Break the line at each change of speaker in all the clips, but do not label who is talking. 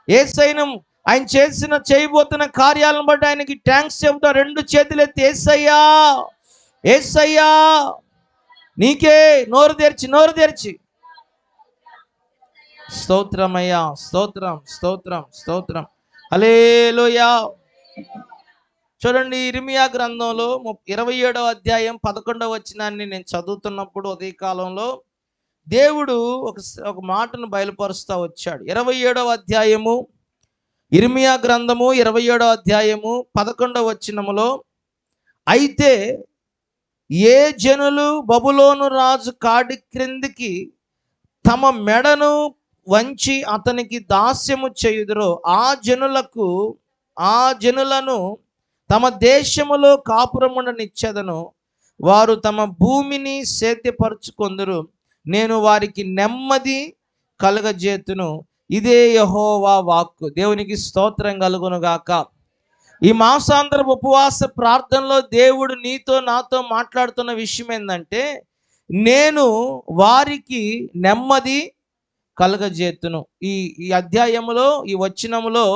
యేసయ్యను ఆయన చేయబోతున్న కార్యాలను బట్టి ఆయనకి థ్యాంక్స్ చెబుతా. రెండు చేతులు ఎత్తి యేసయ్యా, యేసయ్యా నీకే, నోరు తెరిచి స్తోత్రమయ్యా, స్తోత్రం స్తోత్రం స్తోత్రం, హల్లెలూయా. చూడండి, ఇర్మియా గ్రంథంలో 27వ అధ్యాయం 11వ వచనాన్ని నేను చదువుతున్నప్పుడు ఉదయకాలంలో దేవుడు ఒక మాటను బయలుపరుస్తూ వచ్చాడు. 27వ అధ్యాయము ఇర్మియా గ్రంథము 27వ అధ్యాయము 11వ వచనములో, అయితే ఏ జనులు బబులోను రాజు కాడి క్రిందికి తమ మెడను వంచి అతనికి దాస్యము చేయుదురో ఆ జనులను తమ దేశములో కాపురముండనిచ్చెదను. వారు తమ భూమిని సేద్యపరచుకొందురు. నేను వారికి నెమ్మది కలుగజేతును. ఇదే యెహోవా వాక్కు. దేవునికి స్తోత్రం కలుగును గాక. ఈ మాసాంతర ఉపవాస ప్రార్థనలో దేవుడు నీతో నాతో మాట్లాడుతున్న విషయం ఏంటంటే, నేను వారికి నెమ్మది కలుగజేతును. ఈ అధ్యాయములో, ఈ వచనములో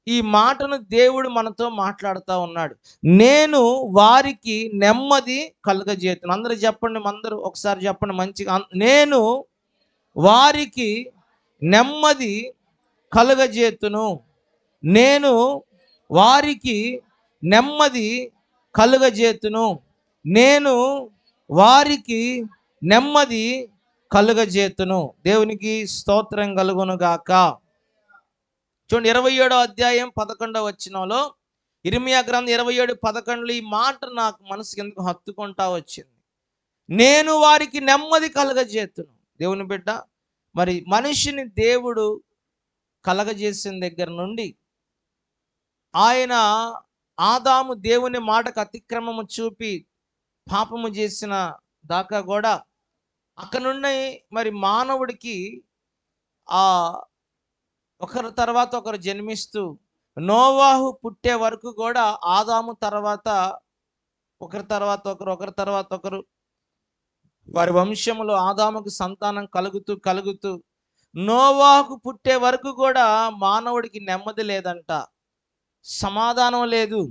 ఈ మాటను దేవుడు మనతో మాట్లాడుతూ ఉన్నాడు. నేను వారికి నెమ్మది కలుగజేతును. అందరూ చెప్పండి, అందరూ ఒకసారి చెప్పండి మంచిగా. నేను వారికి నెమ్మది కలుగజేతును. నేను వారికి నెమ్మది కలుగజేతును. నేను వారికి నెమ్మది కలుగజేతును. దేవునికి స్తోత్రం కలుగును గాక. చూడండి, 27వ అధ్యాయం 11వ వచనంలో, ఇర్మియా గ్రంథం 27:11 ఈ మాట నాకు మనసుకి ఎందుకు హత్తుకుంటా వచ్చింది. నేను వారికి నెమ్మది కలుగజేతును. దేవుని బిడ్డ, మరి మనిషిని దేవుడు కలగజేసిన దగ్గర నుండి, ఆయన ఆదాము దేవుని మాటకు అతిక్రమము చూపి పాపము చేసిన దాకా కూడా అక్కడ నుండి మరి మానవుడికి ఒకరి తర్వాత ఒకరు జన్మిస్తూ నోవాహు పుట్టే వరకు కూడా ఆదాము తర్వాత ఒకరి తర్వాత ఒకరు వారి వంశములో ఆదాముకు సంతానం కలుగుతూ నోవాహుకు పుట్టే వరకు కూడా మానవుడికి నెమ్మది లేదంట, సమాధానం లేదు,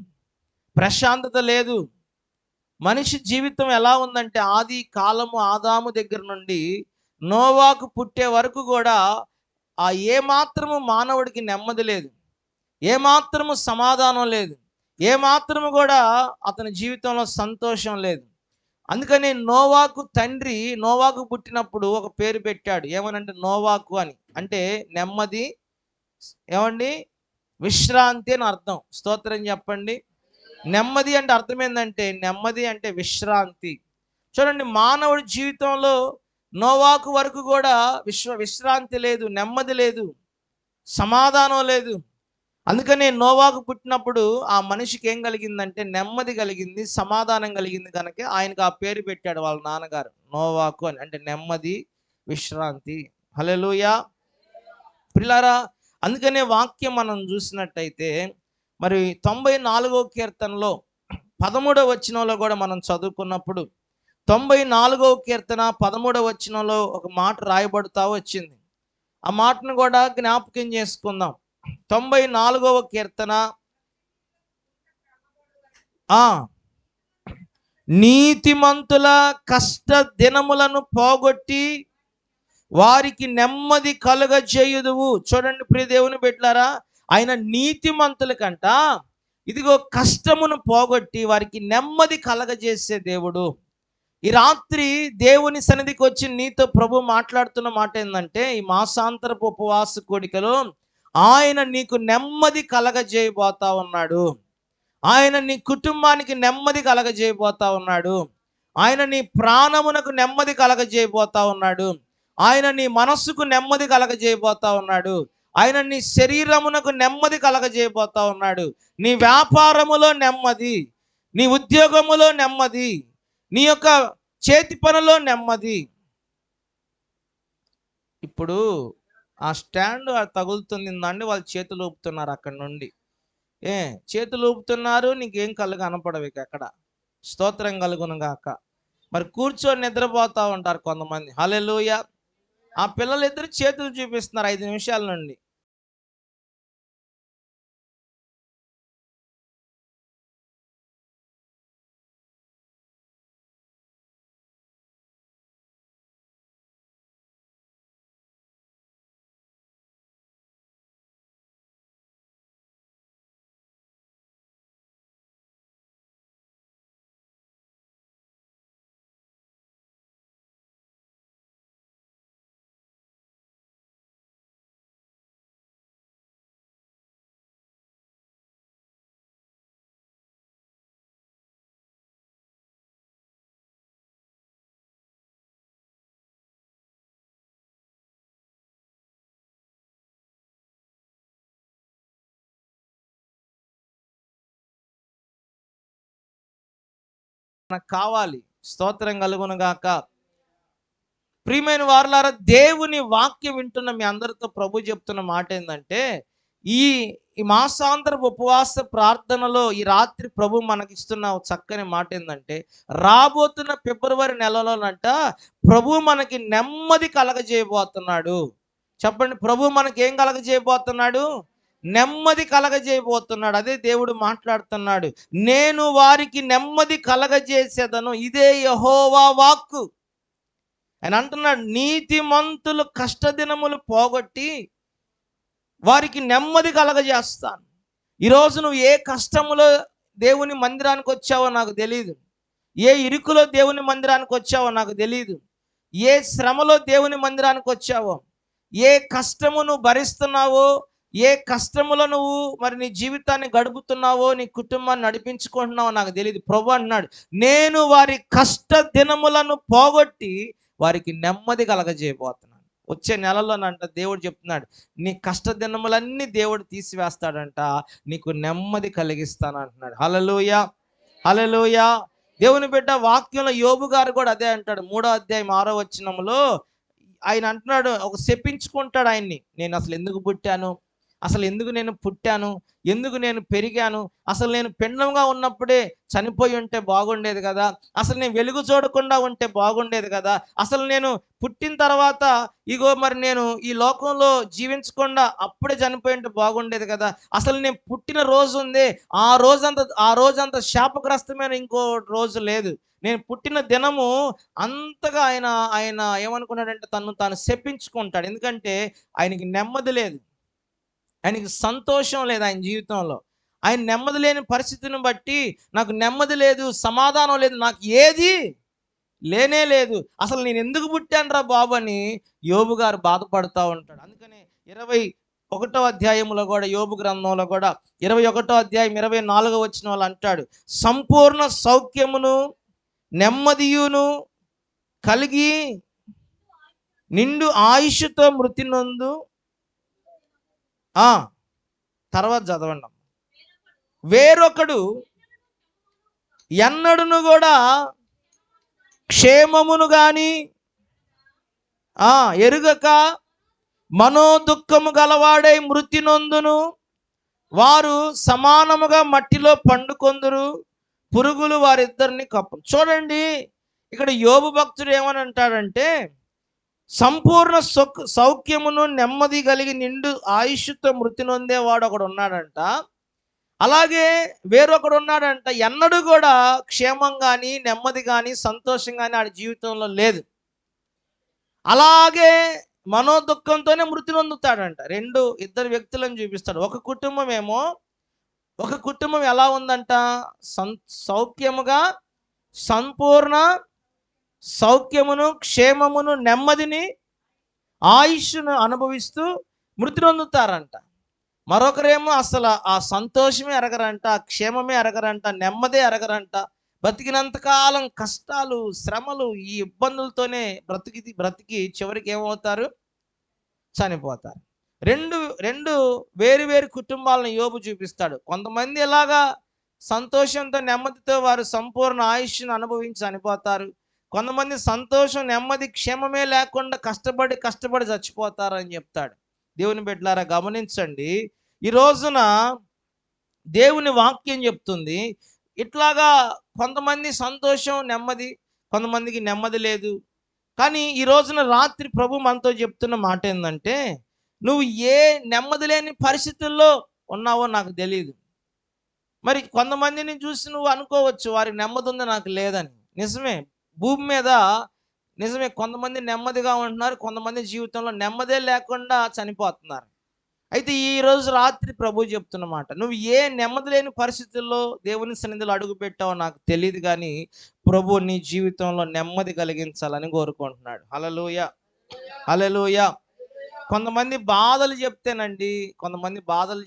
ప్రశాంతత లేదు. మనిషి జీవితం ఎలా ఉందంటే, ఆది కాలము ఆదాము దగ్గర నుండి నోవాకు పుట్టే వరకు కూడా ఏమాత్రము మానవుడికి నెమ్మది లేదు, ఏమాత్రము సమాధానం లేదు, ఏమాత్రము కూడా అతని జీవితంలో సంతోషం లేదు. అందుకని నోవాకు తండ్రి నోవాకు పుట్టినప్పుడు ఒక పేరు పెట్టాడు. ఏమనంటే నోవాకు అని, అంటే నెమ్మది, ఏమండి, విశ్రాంతి అని అర్థం. స్తోత్రం చెప్పండి. నెమ్మది అంటే అర్థం ఏంటంటే, నెమ్మది అంటే విశ్రాంతి. చూడండి, మానవుడి జీవితంలో నోవాకు వరకు కూడా విశ్రాంతి లేదు, నెమ్మది లేదు, సమాధానం లేదు. అందుకని నోవాకు పుట్టినప్పుడు ఆ మనిషికి ఏం కలిగిందంటే నెమ్మది కలిగింది, సమాధానం కలిగింది. కనుక ఆయనకు ఆ పేరు పెట్టాడు వాళ్ళ నాన్నగారు, నోవాకు అని, అంటే నెమ్మది, విశ్రాంతి. హల్లెలూయా ప్రియులారా. అందుకనే వాక్యం మనం చూసినట్టయితే, మరి 94వ కీర్తనలో 13వ వచనంలో కూడా మనం చదువుకున్నప్పుడు 94వ కీర్తన 13వ వచనంలో ఒక మాట రాయబడుతూ వచ్చింది. ఆ మాటను కూడా జ్ఞాపకం చేసుకుందాం. 94వ కీర్తన, నీతిమంతుల కష్ట దినములను పోగొట్టి వారికి నెమ్మది కలుగజేయుదువు. చూడండి ప్రియ దేవుని బిడ్డలారా, ఆయన నీతిమంతుల కంట ఇదిగో కష్టమును పోగొట్టి వారికి నెమ్మది కలగజేసే దేవుడు. ఈ రాత్రి దేవుని సన్నిధికి వచ్చి నీతో ప్రభు మాట్లాడుతున్న మాట ఏంటంటే, ఈ మాసాంతరపు ఉపవాస కోడికలో ఆయన నీకు నెమ్మది కలగజేయబోతా ఉన్నాడు. ఆయన నీ కుటుంబానికి నెమ్మది కలగజేయబోతా ఉన్నాడు. ఆయన నీ ప్రాణమునకు నెమ్మది కలగజేయబోతా ఉన్నాడు. ఆయన నీ మనస్సుకు నెమ్మది కలగజేయబోతా ఉన్నాడు. ఆయన నీ శరీరమునకు నెమ్మది కలగజేయబోతా ఉన్నాడు. నీ వ్యాపారములో నెమ్మది, నీ ఉద్యోగములో నెమ్మది, నీ యొక్క చేతి పనిలో నెమ్మది. ఇప్పుడు ఆ స్టాండ్ తగులుతుంది అండి, వాళ్ళు చేతులు ఊపుతున్నారు అక్కడ నుండి. చేతులు ఊపుతున్నారు, నీకేం కళ్ళు కనపడవు అక్కడ. స్తోత్రం కలుగును గాక. మరి కూర్చొని నిద్రపోతూ ఉంటారు కొంతమంది. హల్లెలూయా. ఆ పిల్లలిద్దరు చేతులు చూపిస్తున్నారు 5 నిమిషాల నుండి. మనకు కావాలి. స్తోత్రం కలుగును గాక. ప్రియమైన వారలారా, దేవుని వాక్యం వింటున్న మీ అందరితో ప్రభు చెప్తున్న మాట ఏంటంటే, ఈ ఈ మాసాంతర ఉపవాస ప్రార్థనలో ఈ రాత్రి ప్రభు మనకిస్తున్న చక్కని మాట ఏంటంటే, రాబోతున్న ఫిబ్రవరి నెలలోనంట ప్రభు మనకి నెమ్మది కలగజేయబోతున్నాడు. చెప్పండి, ప్రభు మనకి ఏం కలగజేయబోతున్నాడు? నెమ్మది కలగజేయబోతున్నాడు. అదే దేవుడు మాట్లాడుతున్నాడు. నేను వారికి నెమ్మది కలగజేసేదను, ఇదే యెహోవా వాక్కు. ఆయన అంటున్నాడు, నీతిమంతులు కష్టదినములు పోగొట్టి వారికి నెమ్మది కలగజేస్తాను. ఈరోజు నువ్వు ఏ కష్టములో దేవుని మందిరానికి వచ్చావో నాకు తెలియదు, ఏ ఇరుకులో దేవుని మందిరానికి వచ్చావో నాకు తెలియదు, ఏ శ్రమలో దేవుని మందిరానికి వచ్చావో, ఏ కష్టము నువ్వు భరిస్తున్నావో, ఏ కష్టములో నువ్వు మరి నీ జీవితాన్ని గడుపుతున్నావో, నీ కుటుంబాన్ని నడిపించుకుంటున్నావో నాకు తెలియదు. ప్రభు అన్నాడు, నేను వారి కష్ట దినములను పోగొట్టి వారికి నెమ్మది కలగజేయబోతున్నాను. వచ్చే నెలలోనంట దేవుడు చెప్తున్నాడు, నీ కష్ట దినములన్నీ దేవుడు తీసివేస్తాడంట, నీకు నెమ్మది కలిగిస్తాను అంటున్నాడు. హల్లెలూయా, హల్లెలూయా. దేవుని బిడ్డ, వాక్యంలో యోబు గారు కూడా అదే అంటాడు. 3వ అధ్యాయం 6వ వచనంలో ఆయన అంటున్నాడు, ఒక శపించుకుంటాడు ఆయన్ని. నేను అసలు ఎందుకు పుట్టాను, అసలు ఎందుకు నేను పుట్టాను, ఎందుకు నేను పెరిగాను, అసలు నేను పిండంగా ఉన్నప్పుడే చనిపోయి ఉంటే బాగుండేది కదా, అసలు నేను వెలుగు చూడకుండా ఉంటే బాగుండేది కదా, అసలు నేను పుట్టిన తర్వాత ఇగో మరి నేను ఈ లోకంలో జీవించకుండా అప్పుడే చనిపోయి ఉంటే బాగుండేది కదా, అసలు నేను పుట్టిన రోజు ఉంది, ఆ రోజంత శాపగ్రస్తమైన ఇంకో రోజు లేదు, నేను పుట్టిన దినము అంతగా ఆయన ఆయన ఏమనుకున్నాడంటే తను తాను శపించుకుంటాడు. ఎందుకంటే ఆయనకి నెమ్మది లేదు, ఆయనకి సంతోషం లేదు ఆయన జీవితంలో. ఆయన నెమ్మది లేని పరిస్థితిని బట్టి, నాకు నెమ్మది లేదు, సమాధానం లేదు, నాకు ఏది లేనే లేదు, అసలు నేను ఎందుకు పుట్టాను రా బాబు అని యోబు గారు బాధపడుతూ ఉంటాడు. అందుకనే 21వ అధ్యాయంలో కూడా, యోబు గ్రంథంలో కూడా 21వ అధ్యాయం 24వ వచనం వాళ్ళు అంటాడు, సంపూర్ణ సౌఖ్యమును నెమ్మదియును కలిగి నిండు ఆయుష్తో మృతి నొందు. తర్వాత చదవండి. వేరొకడు ఎన్నడును కూడా క్షేమమును గాని ఎరుగక మనోదుఃఖము గలవాడై మృతి నొందును, వారు సమానముగా మట్టిలో పండుకొందురు, పురుగులు వారిద్దరిని కప్పు. చూడండి, ఇక్కడ యోబు భక్తుడు ఏమని అంటాడంటే, సంపూర్ణ సౌఖ్యమును నెమ్మది కలిగి నిండు ఆయుష్తో మృతి నొందేవాడు ఒకడు ఉన్నాడంట. అలాగే వేరొకడు ఉన్నాడంట, ఎన్నడూ కూడా క్షేమం కానీ నెమ్మది కానీ సంతోషం కానీ ఆడి జీవితంలో లేదు. అలాగే మనోదుఃఖంతోనే మృతి నొందుతాడంట. ఇద్దరు వ్యక్తులను చూపిస్తాడు. ఒక కుటుంబం ఎలా ఉందంట, సౌఖ్యముగా సంపూర్ణ సౌఖ్యమును క్షేమమును నెమ్మదిని ఆయుష్ను అనుభవిస్తూ మృతి నొందుతారంట. మరొకరేమో అసలు ఆ సంతోషమే ఎరగరంట, క్షేమమే ఎరగరంట, నెమ్మదే ఎరగరంట. బ్రతికినంతకాలం కష్టాలు, శ్రమలు, ఈ ఇబ్బందులతోనే బ్రతికి చివరికి ఏమవుతారు, చనిపోతారు. రెండు వేరు వేరు కుటుంబాలను యోబు చూపిస్తాడు. కొంతమంది ఇలాగా సంతోషంతో నెమ్మదితో వారు సంపూర్ణ ఆయుష్ను అనుభవించి చనిపోతారు. కొంతమంది సంతోషం నెమ్మది క్షేమమే లేకుండా కష్టపడి చచ్చిపోతారు అని చెప్తాడు. దేవుని బిడ్డలారా, గమనించండి, ఈ రోజున దేవుని వాక్యం చెప్తుంది, ఇట్లాగా కొంతమంది సంతోషం నెమ్మది, కొంతమందికి నెమ్మది లేదు. కానీ ఈ రోజున రాత్రి ప్రభు మనతో చెప్తున్న మాట ఏంటంటే, నువ్వు ఏ నెమ్మది లేని పరిస్థితుల్లో ఉన్నావో నాకు తెలియదు. మరి కొంతమందిని చూసి నువ్వు అనుకోవచ్చు వారికి నెమ్మది ఉంది, నాకు లేదని. నిజమే, భూమి మీద నిజమే, కొంతమంది నెమ్మదిగా ఉంటున్నారు, కొంతమంది జీవితంలో నెమ్మదే లేకుండా చనిపోతున్నారు. అయితే ఈరోజు రాత్రి ప్రభు చెప్తున్నమాట, నువ్వు ఏ నెమ్మది లేని పరిస్థితుల్లో దేవుని సన్నిధిలో అడుగు పెట్టావో నాకు తెలియదు, కానీ ప్రభు నీ జీవితంలో నెమ్మది కలిగించాలని కోరుకుంటున్నాడు. హల్లెలూయా, హల్లెలూయా. కొంతమంది బాధలు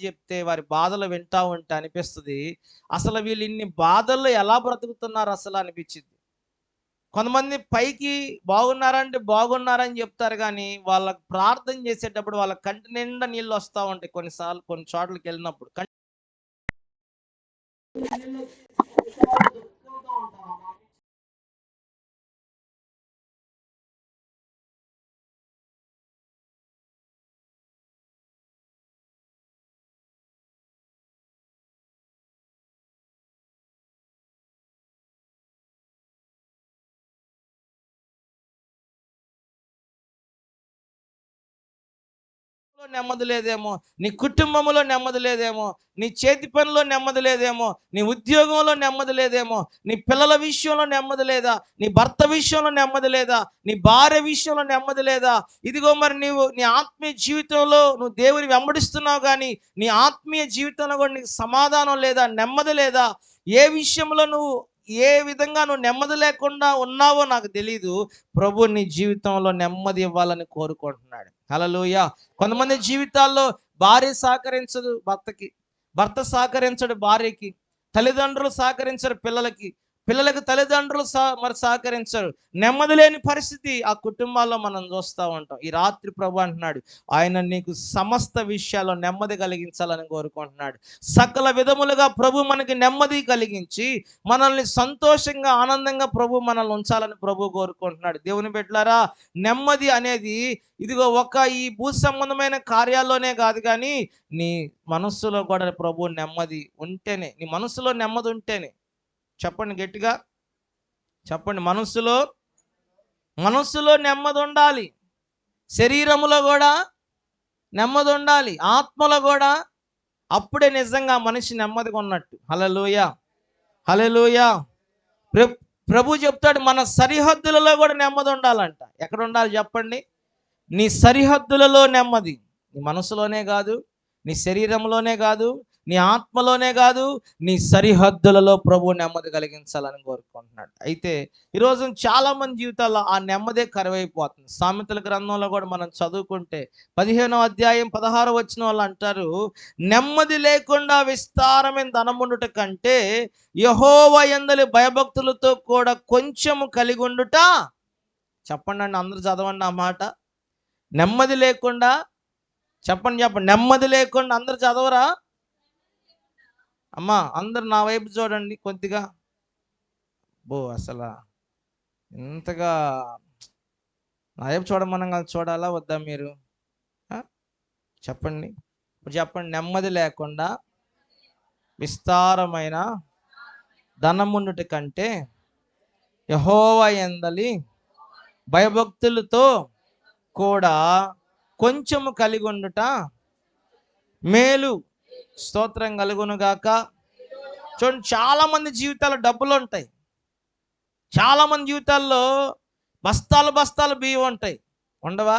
చెప్తే వారి బాధలు వింటా ఉంటే అనిపిస్తుంది, అసలు వీళ్ళు ఇన్ని బాధల్లో ఎలా బ్రతుకుతున్నారు అసలు అనిపించింది. కొంతమంది పైకి బాగున్నారని చెప్తారు, కానీ వాళ్ళకి ప్రార్థన చేసేటప్పుడు వాళ్ళ కంటి నిండా నీళ్ళు వస్తూ ఉంటాయి. కొన్ని చోట్లకి వెళ్ళినప్పుడు నెమ్మది లేదేమో, నీ కుటుంబంలో నెమ్మది లేదేమో, నీ చేతి పనిలో నెమ్మది లేదేమో, నీ ఉద్యోగంలో నెమ్మది లేదేమో, నీ పిల్లల విషయంలో నెమ్మది లేదా, నీ భర్త విషయంలో నెమ్మది లేదా, నీ భార్య విషయంలో నెమ్మది లేదా. ఇదిగో మరి నీవు నీ ఆత్మీయ జీవితంలో నువ్వు దేవుని వెంబడిస్తున్నావు కానీ నీ ఆత్మీయ జీవితంలో కూడా నీకు సమాధానం లేదా, నెమ్మది లేదా. ఏ విషయంలో నువ్వు ఏ విధంగా నువ్వు నెమ్మది లేకుండా ఉన్నావో నాకు తెలీదు. ప్రభు నీ జీవితంలో నెమ్మది ఇవ్వాలని కోరుకుంటున్నాడు. హల్లెలూయా. కొంతమంది జీవితాల్లో భార్య సహకరించదు భర్తకి, భర్త సహకరించడు భార్యకి, తల్లిదండ్రులు సహకరించరు పిల్లలకి, పిల్లలకు తల్లిదండ్రులు మరి సహకరించరు. నెమ్మది లేని పరిస్థితి ఆ కుటుంబాల్లో మనం చూస్తూ ఉంటాం. ఈ రాత్రి ప్రభు అంటున్నాడు, ఆయన నీకు సమస్త విషయాల్లో నెమ్మది కలిగించాలని కోరుకుంటున్నాడు. సకల విధములుగా ప్రభు మనకి నెమ్మది కలిగించి మనల్ని సంతోషంగా ఆనందంగా ప్రభు మనల్ని ఉంచాలని ప్రభు కోరుకుంటున్నాడు. దేవుని బిడ్డలారా, నెమ్మది అనేది ఇదిగో ఈ భూ సంబంధమైన కార్యాల్లోనే కాదు కానీ నీ మనస్సులో కూడా ప్రభు నెమ్మది ఉంటేనే, నీ మనస్సులో నెమ్మది ఉంటేనే. చెప్పండి గట్టిగా చెప్పండి. మనస్సులో నెమ్మది ఉండాలి, శరీరములో కూడా నెమ్మది ఉండాలి, ఆత్మలో కూడా. అప్పుడే నిజంగా మనిషి నెమ్మదిగా ఉన్నట్టు. హల్లెలూయా, హల్లెలూయా. ప్రభు చెప్తాడు మన సరిహద్దులలో కూడా నెమ్మది ఉండాలంట. ఎక్కడ ఉండాలి చెప్పండి? నీ సరిహద్దులలో నెమ్మది. నీ మనసులోనే కాదు, నీ శరీరంలోనే కాదు, నీ ఆత్మలోనే కాదు, నీ సరిహద్దులలో ప్రభు నెమ్మది కలిగించాలని కోరుకుంటున్నాడు. అయితే ఈరోజు చాలామంది జీవితాల్లో ఆ నెమ్మదే కరువైపోతుంది. సామెతల గ్రంథంలో కూడా మనం చదువుకుంటే 15వ అధ్యాయం 16వ వచనం వాళ్ళు అంటారు, నెమ్మది లేకుండా విస్తారమైన ధనముండుట కంటే యెహోవా యందలి భయభక్తులతో కూడా కొంచెము కలిగి ఉండుట. చెప్పండి అండి, అందరూ చదవండి ఆ మాట. నెమ్మది లేకుండా చెప్పండి, నెమ్మది లేకుండా అందరు చదవరా అమ్మా? అందరు నా వైపు చూడండి కొద్దిగా. అసలు ఇంతగా నా వైపు చూడమనం చూడాలా వద్దా మీరు? చెప్పండి ఇప్పుడు చెప్పండి. నెమ్మది లేకుండా విస్తారమైన ధనముండుట కంటే యెహోవా యందలి భయభక్తులతో కూడా కొంచెము కలిగి ఉండుట మేలు. స్తోత్రం కలుగును గాక. చూడండి, చాలా మంది జీవితాల్లో డబ్బులు ఉంటాయి, చాలా మంది జీవితాల్లో బస్తాలు బియ్యం ఉంటాయి, ఉండవా?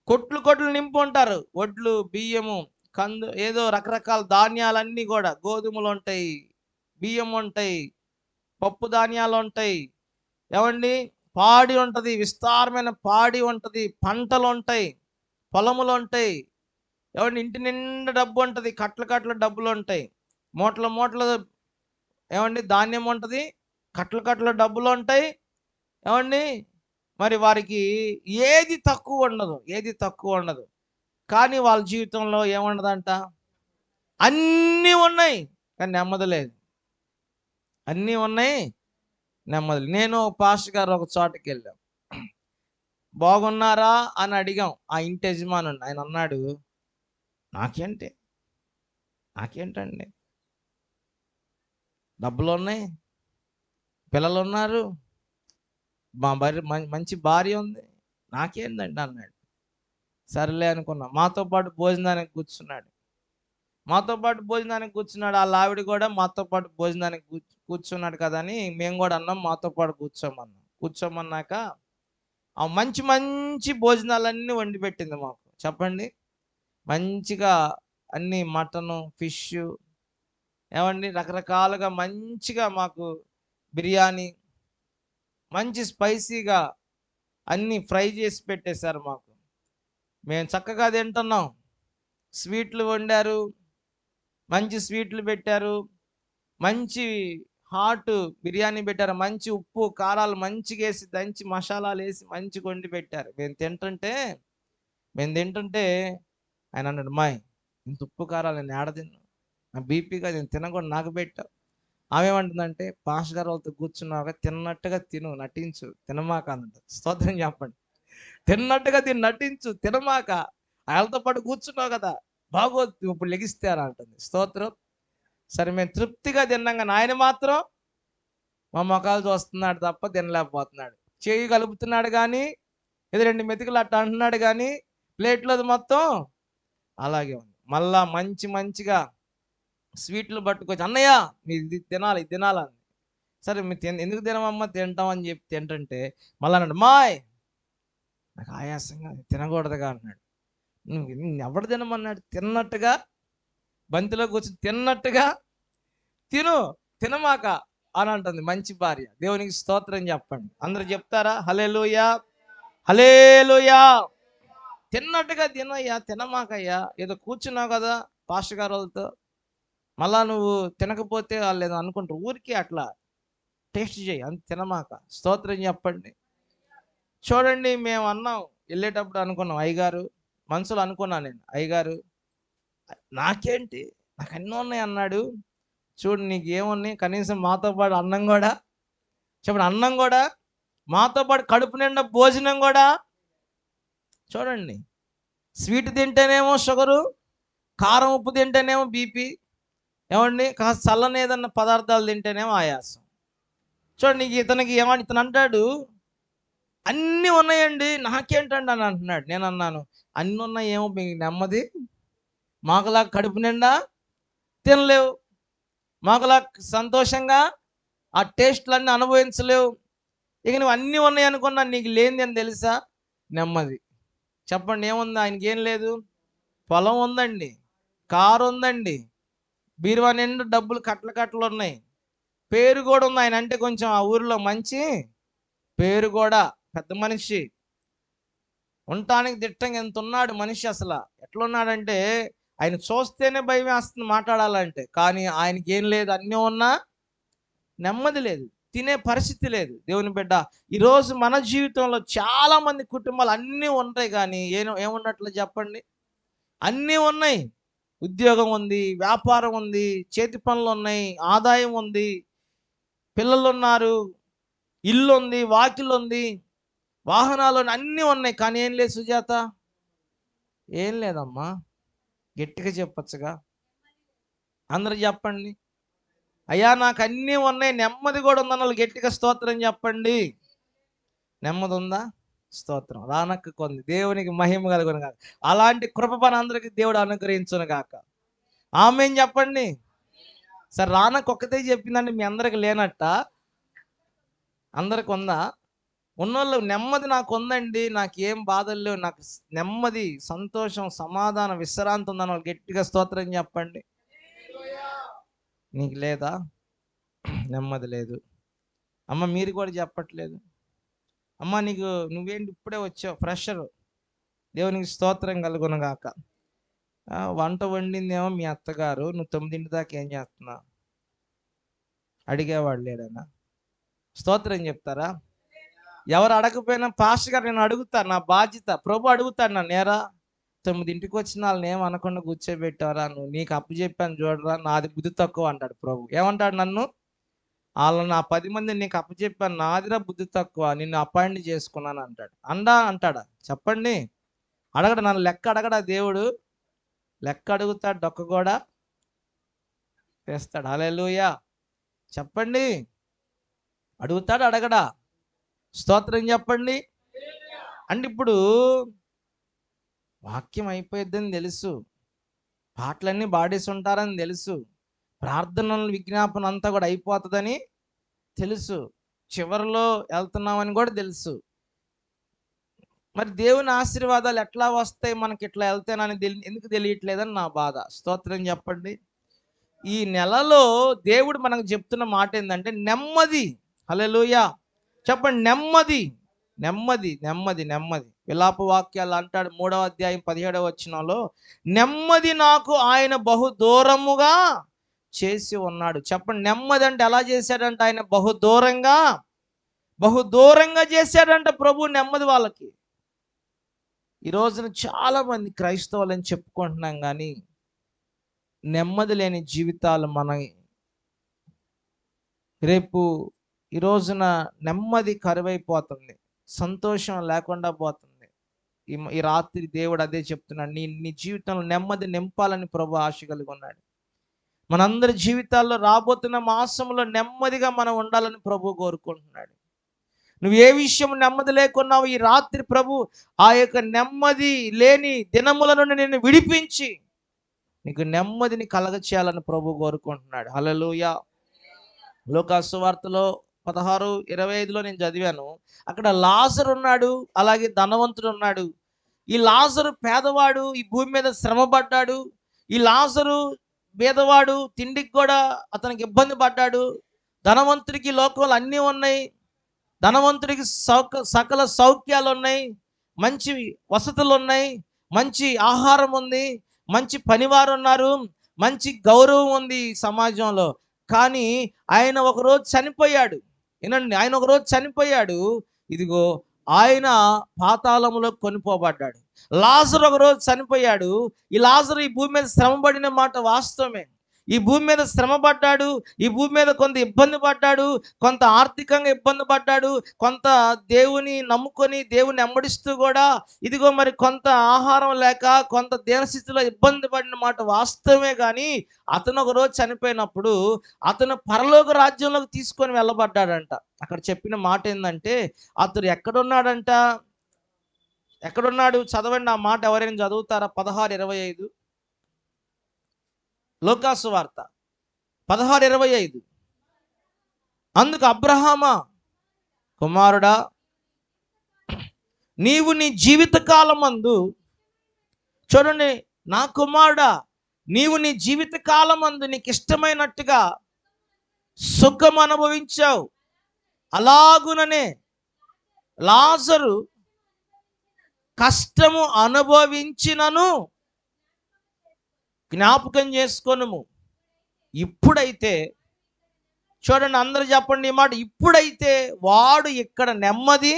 కొట్లు నింపు ఉంటారు, వడ్లు, బియ్యము, ఏదో రకరకాల ధాన్యాలన్నీ కూడా, గోధుమలు ఉంటాయి, బియ్యం ఉంటాయి, పప్పు ధాన్యాలు ఉంటాయి. ఏమండి, పాడి ఉంటుంది, విస్తారమైన పాడి ఉంటుంది, పంటలు ఉంటాయి, పొలములు ఉంటాయి. ఏమండి, ఇంటి నిండా డబ్బు ఉంటుంది, కట్ల డబ్బులు ఉంటాయి, మూటలు ఏమండి ధాన్యం ఉంటుంది, కట్ల డబ్బులు ఉంటాయి. ఏమండి, మరి వారికి ఏది తక్కువ ఉండదు. కానీ వాళ్ళ జీవితంలో ఏముండదంట? అన్నీ ఉన్నాయి కానీ నెమ్మది లేదు. అన్నీ ఉన్నాయి, నెమ్మది. నేను పాస్టర్ గారు ఒక చోటకి వెళ్ళాం, బాగున్నారా అని అడిగాం ఆ ఇంటి యజమానుని. ఆయన అన్నాడు, నాకేంటండి, డబ్బులు ఉన్నాయి, పిల్లలు ఉన్నారు, మా భార్య మంచి భార్య ఉంది, నాకేందండి అన్నాడు. సరేలే అనుకున్నా. మాతో పాటు భోజనానికి కూర్చున్నాడు. వాళ్ళ ఆవిడ కూడా మాతో పాటు భోజనానికి కూర్చున్నాడు కదా అని మేము కూడా అన్నాం, మాతో పాటు కూర్చోమన్నాక ఆ మంచి భోజనాలన్నీ వండి పెట్టింది మాకు. చెప్పండి, మంచిగా అన్నీ మటను, ఫిష్, ఏమండి రకరకాలుగా మంచిగా మాకు బిర్యానీ, మంచి స్పైసీగా అన్నీ ఫ్రై చేసి పెట్టేశారు మాకు. మేము చక్కగా తింటున్నాం. స్వీట్లు వండారు, మంచి స్వీట్లు పెట్టారు, మంచి హాట్ బిర్యానీ పెట్టారు, మంచి ఉప్పు కారాలు మంచిగా వేసి దంచి మసాలాలు వేసి మంచిగా వండి పెట్టారు. మేము తింటుంటే ఆయన అన్నాడు, మాయ్ ఇంత ఉప్పు కారాలు నేను ఏడ తిన్నా, నా బీపీగా నేను తినకుండా నాకు పెట్టావు. ఆమె ఏమంటుందంటే, పాస్టర్ గారు వాళ్ళతో కూర్చున్నాక తిన్నట్టుగా తిను, నటించు, తినమాక అన్నట్టు. స్తోత్రం చెప్పండి. తిన్నట్టుగా నటించు, తినమాక, వాళ్ళతో పాటు కూర్చున్నావు కదా, బాగోదు, ఇప్పుడు లెగిస్తారా అంటుంది. స్తోత్రం. సరే, మేము తృప్తిగా తిన్నాం కానీ ఆయన మాత్రం మా మొఖాలు చూస్తున్నాడు తప్ప తినలేకపోతున్నాడు. చేయి కలుపుతున్నాడు కానీ, ఇది 2 మెతుకులు అట్ట అంటున్నాడు కానీ ప్లేట్లో మొత్తం అలాగే ఉంది. మళ్ళా మంచిగా స్వీట్లు పట్టుకొచ్చి, అన్నయ్య మీరు ఇది తినాలి, ఇది తినాలని. సరే మీరు ఎందుకు తినమమ్మా, తింటామని చెప్పి తింటుంటే మళ్ళీ అన్నాడు, మాయ్ నాకు ఆయాసంగా తినకూడదుగా అన్నాడు. ఎవడు తినమన్నాడు? తిన్నట్టుగా బంతిలో కూర్చొని తిన్నట్టుగా తినమాక అని అంటుంది మంచి భార్య. దేవునికి స్తోత్రం చెప్పండి. అందరూ చెప్తారా హల్లెలూయా, హల్లెలూయా. తిన్నట్టుగా తినయ్యా, తినమాకయ్యా. ఏదో కూర్చున్నావు కదా పాస్టర్ గారు వాళ్ళతో, మళ్ళా నువ్వు తినకపోతే వాళ్ళు ఏదో అనుకుంటారు. ఊరికే అట్లా టేస్ట్ చేయి, అంత తినమాక. స్తోత్రం చెప్పండి. చూడండి, మేము అన్నాం వెళ్ళేటప్పుడు, అనుకున్నాం అయ్యగారు, మనసులో అనుకున్నాను నేను, అయ్యగారు నాకేంటి, నాకు అన్నీ ఉన్నాయి అన్నాడు. చూడు నీకు ఏమున్నాయి, కనీసం మాతో పాటు అన్నం కూడా, చెప్పండి, అన్నం కూడా మాతో పాటు కడుపు నిండా భోజనం కూడా. చూడండి, స్వీట్ తింటేనేమో షుగరు, కారం ఉప్పు తింటేనేమో బీపీ, ఏమండి కాస్త చల్లని ఏదన్నా పదార్థాలు తింటేనేమో ఆయాసం. చూడండి, ఇతనికి ఏమని ఇతను అంటాడు, అన్నీ ఉన్నాయండి నాకేంటండి అని అంటున్నాడు. నేను అన్నాను, అన్నీ ఉన్నాయి ఏమో మీకు నెమ్మది, మాకులా కడుపు నిండా తినలేవు, మాకులా సంతోషంగా ఆ టేస్ట్లన్నీ అనుభవించలేవు. ఇక నువ్వు అన్నీ ఉన్నాయి అనుకున్నా, నీకు లేనిది అని తెలుసా? నెమ్మది. చెప్పండి, ఏముంది ఆయనకి? ఏం లేదు. పొలం ఉందండి, కారు ఉందండి, బీరువా నిండా డబ్బులు కట్టలు ఉన్నాయి, పేరు కూడా ఉంది. ఆయన అంటే కొంచెం ఆ ఊరిలో మంచి పేరు కూడా, పెద్ద మనిషి, ఉండటానికి దిట్టంగా ఎంత ఉన్నాడు మనిషి. అసలు ఎట్లున్నాడంటే ఆయన చూస్తేనే భయం వేస్తుంది మాట్లాడాలంటే. కానీ ఆయనకి ఏం లేదు, అన్నీ ఉన్నా నెమ్మది లేదు, తినే పరిస్థితి లేదు. దేవుని బిడ్డ, ఈరోజు మన జీవితంలో చాలా మంది కుటుంబాలు అన్నీ ఉంటాయి కానీ ఏమున్నట్లు చెప్పండి? అన్నీ ఉన్నాయి. ఉద్యోగం ఉంది, వ్యాపారం ఉంది, చేతి పనులు ఉన్నాయి, ఆదాయం ఉంది, పిల్లలు ఉన్నారు, ఇల్లు ఉంది, వాకిలు ఉంది, వాహనాలు అన్నీ ఉన్నాయి. కానీ ఏం లేదు సుజాత, ఏం లేదమ్మా. గట్టిగా చెప్పచ్చుగా, అందరూ చెప్పండి. అయ్యా నాకు అన్నీ ఉన్నాయి, నెమ్మది కూడా ఉందన్న వాళ్ళు గట్టిగా స్తోత్రం చెప్పండి. నెమ్మది ఉందా? స్తోత్రం. రానక్క కొంది. దేవునికి మహిమ కలుగును గాక. అలాంటి కృప మనందరికీ దేవుడు అనుగ్రహించును గాక. ఆమేన్ చెప్పండి. సరే, రానక్క ఒక్కతే చెప్పిందండి, మీ అందరికి లేనట్ట? అందరికి ఉందా? ఉన్నోళ్ళు నెమ్మది నాకు ఉందండి, నాకు ఏం బాధలు లేవు, నాకు నెమ్మది, సంతోషం, సమాధానం, విశ్రాంతి ఉందని వాళ్ళు గట్టిగా స్తోత్రం చెప్పండి. నీకు లేదా? నెమ్మది లేదు. అమ్మ మీరు కూడా చెప్పట్లేదు. అమ్మ నీకు, నువ్వేంటి ఇప్పుడే వచ్చావు ఫ్రెషర్, దేవునికి స్తోత్రం కలుగును గాక. వంట వండిందేమో మీ అత్తగారు, నువ్వు 9 దాకా ఏం చేస్తున్నావు? అడిగేవాడు లేడన్నా? స్తోత్రం చెప్తారా? ఎవరు అడగపోయినా పాస్టర్ గారు నేను అడుగుతాను, నా బాధ్యత. ప్రభు అడుగుతాడు నన్ను, నేరా 9ంటికి వచ్చిన వాళ్ళని ఏం అనకుండా కూర్చోబెట్టావరా, నువ్వు నీకు అప్పు చెప్పాను చూడరా, నాది బుద్ధి తక్కువ అంటాడు ప్రభు. ఏమంటాడు నన్ను? వాళ్ళని నా 10 మందిని నీకు అప్పు చెప్పాను, నాదిరా బుద్ధి తక్కువ, నిన్ను అపాయింట్ చేసుకున్నాను అంటాడు. అంటాడా? చెప్పండి. అడగడు, నన్ను లెక్క అడగడా దేవుడు? లెక్క అడుగుతాడు, డొక్క కూడా వేస్తాడు. హల్లెలూయా చెప్పండి. అడుగుతాడు, అడగడా? స్తోత్రం చెప్పండి. అంటే ఇప్పుడు వాక్యం అయిపోయిద్దని తెలుసు, పాటలన్నీ పాడేసి ఉంటారని తెలుసు, ప్రార్థనల విజ్ఞాపన అంతా కూడా అయిపోతుందని తెలుసు, చివరిలో వెళ్తున్నామని కూడా తెలుసు. మరి దేవుని ఆశీర్వాదాలు ఎట్లా వస్తాయి మనకి ఇట్లా వెళ్తేనని ఎందుకు తెలియట్లేదని నా బాధ. స్తోత్రం చెప్పండి. ఈ నెలలో దేవుడు మనకు చెప్తున్న మాట ఏంటంటే నెమ్మది. హల్లెలూయా చెప్పండి. నెమ్మది, నెమ్మది, నెమ్మది, నెమ్మది. విలాప వాక్యాలు అంటాడు 3వ అధ్యాయం 17వ వచనంలో, నెమ్మది నాకు ఆయన బహు దూరముగా చేసి ఉన్నాడు. చెప్పండి, నెమ్మది అంటే ఎలా చేశాడంట? ఆయన బహు దూరంగా చేశాడంట ప్రభు నెమ్మది వాళ్ళకి. ఈ రోజున చాలా మంది క్రైస్తవులని చెప్పుకుంటున్నాం కానీ నెమ్మది లేని జీవితాలు మన. రేపు ఈ రోజున నెమ్మది కరువైపోతుంది, సంతోషం లేకుండా పోతుంది. ఈ రాత్రి దేవుడు అదే చెప్తున్నాడు, నీ జీవితంలో నెమ్మది నింపాలని ప్రభు ఆశ కలిగి ఉన్నాడు. మనందరి జీవితాల్లో రాబోతున్న మాసంలో నెమ్మదిగా మనం ఉండాలని ప్రభు కోరుకుంటున్నాడు. నువ్వు ఏ విషయం నెమ్మది లేకున్నావు, ఈ రాత్రి ప్రభు ఆ యొక్క నెమ్మది లేని దినముల నుండి నిన్ను విడిపించి నీకు నెమ్మదిని కలగచేయాలని ప్రభు కోరుకుంటున్నాడు. హల్లెలూయా. లోకాసు వార్తలో 16:25లో నేను చదివాను. అక్కడ లాజరు ఉన్నాడు, అలాగే ధనవంతుడు ఉన్నాడు. ఈ లాజరు పేదవాడు, ఈ భూమి మీద శ్రమ పడ్డాడు. ఈ లాజరు పేదవాడు, తిండికి కూడా అతనికి ఇబ్బంది పడ్డాడు. ధనవంతుడికి లోకంలో అన్నీ ఉన్నాయి. ధనవంతుడికి సకల సౌఖ్యాలు ఉన్నాయి, మంచి వసతులు ఉన్నాయి, మంచి ఆహారం ఉంది, మంచి పనివారు ఉన్నారు, మంచి గౌరవం ఉంది ఈ సమాజంలో. కానీ ఆయన ఒకరోజు చనిపోయాడు. ఏనండి, ఆయన ఒకరోజు చనిపోయాడు. ఇదిగో ఆయన పాతాళములో కొనిపోబడ్డాడు. లాజరు ఒకరోజు చనిపోయాడు. ఈ లాజరు ఈ భూమి మీద శ్రమ పడిన మాట వాస్తవమే. ఈ భూమి మీద శ్రమ పడ్డాడు, ఈ భూమి మీద కొంత ఇబ్బంది పడ్డాడు, కొంత ఆర్థికంగా ఇబ్బంది పడ్డాడు, కొంత దేవుని నమ్ముకొని దేవుని వెంబడిస్తూ కూడా ఇదిగో మరి కొంత ఆహారం లేక కొంత దీనస్థితిలో ఇబ్బంది పడిన మాట వాస్తవమే. కానీ అతను ఒక రోజు చనిపోయినప్పుడు అతను పరలోక రాజ్యంలోకి తీసుకొని వెళ్ళబడ్డాడంట. అక్కడ చెప్పిన మాట ఏంటంటే, అతడు ఎక్కడున్నాడంట, ఎక్కడున్నాడు చదవండి ఆ మాట. ఎవరైనా చదువుతారా? 16:25 లోకాసు వార్త 16:25. అందుకు అబ్రహామా, కుమారుడా, నీవు నీ జీవితకాలమందు, చూడండి, నా కుమారుడా, నీవు నీ జీవితకాలమందు నీకు ఇష్టమైనట్టుగా సుఖం అనుభవించావు. అలాగుననే లాజరు కష్టము అనుభవించినను జ్ఞాపకం చేసుకొనుము. ఇప్పుడైతే, చూడండి అందరూ చెప్పండి ఈ మాట, ఇప్పుడైతే వాడు ఇక్కడ నెమ్మది.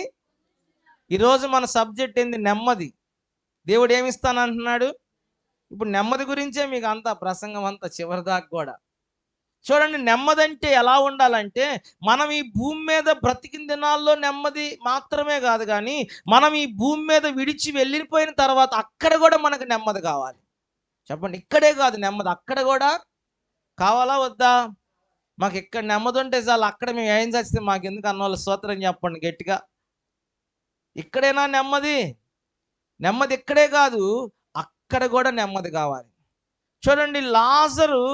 ఈరోజు మన సబ్జెక్ట్ ఏంది? నెమ్మది. దేవుడు ఏమిస్తానంటున్నాడు? ఇప్పుడు నెమ్మది గురించే మీకు అంతా ప్రసంగం అంతా చివరిదాకా కూడా. చూడండి, నెమ్మది అంటే ఎలా ఉండాలంటే, మనం ఈ భూమి మీద బ్రతికిన దినాల్లో నెమ్మది మాత్రమే కాదు, కానీ మనం ఈ భూమి మీద విడిచి వెళ్ళిపోయిన తర్వాత అక్కడ కూడా మనకు నెమ్మది కావాలి. చెప్పండి, ఇక్కడే కాదు నెమ్మది, అక్కడ కూడా కావాలా వద్దా? మాకు ఇక్కడ నెమ్మది ఉంటే చాలు, అక్కడ మేము ఏం చేస్తే మాకు ఎందుకు అన్నవాళ్ళు స్తోత్రం చెప్పండి గట్టిగా. ఇక్కడేనా నెమ్మది? నెమ్మది ఇక్కడే కాదు, అక్కడ కూడా నెమ్మది కావాలి. చూడండి, లాజరు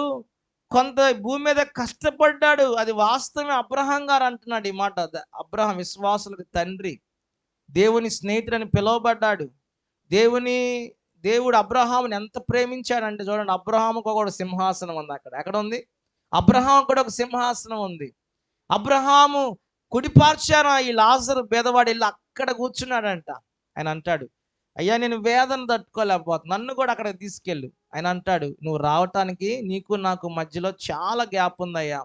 కొంత భూమి మీద కష్టపడ్డాడు, అది వాస్తవమే. అబ్రహాం గారు అంటున్నాడు ఈ మాట. అబ్రహాం విశ్వాసులకు తండ్రి, దేవుని స్నేహితుడని పిలువబడ్డాడు. దేవుడు అబ్రహాముని ఎంత ప్రేమించాడంటే, చూడండి, అబ్రహాముకు ఒక సింహాసనం ఉంది. ఎక్కడ ఉంది? అబ్రహాం కూడా ఒక సింహాసనం ఉంది. అబ్రహాము కుడిపార్చాన ఈ లాజరు పేదవాడు వెళ్ళి అక్కడ కూర్చున్నాడంట. ఆయన అంటాడు, అయ్యా నేను వేదన తట్టుకోలేకపోతున్నా, నన్ను కూడా అక్కడికి తీసుకెళ్ళు. ఆయన అంటాడు, నువ్వు రావటానికి నీకు నాకు మధ్యలో చాలా గ్యాప్ ఉందయ్యా.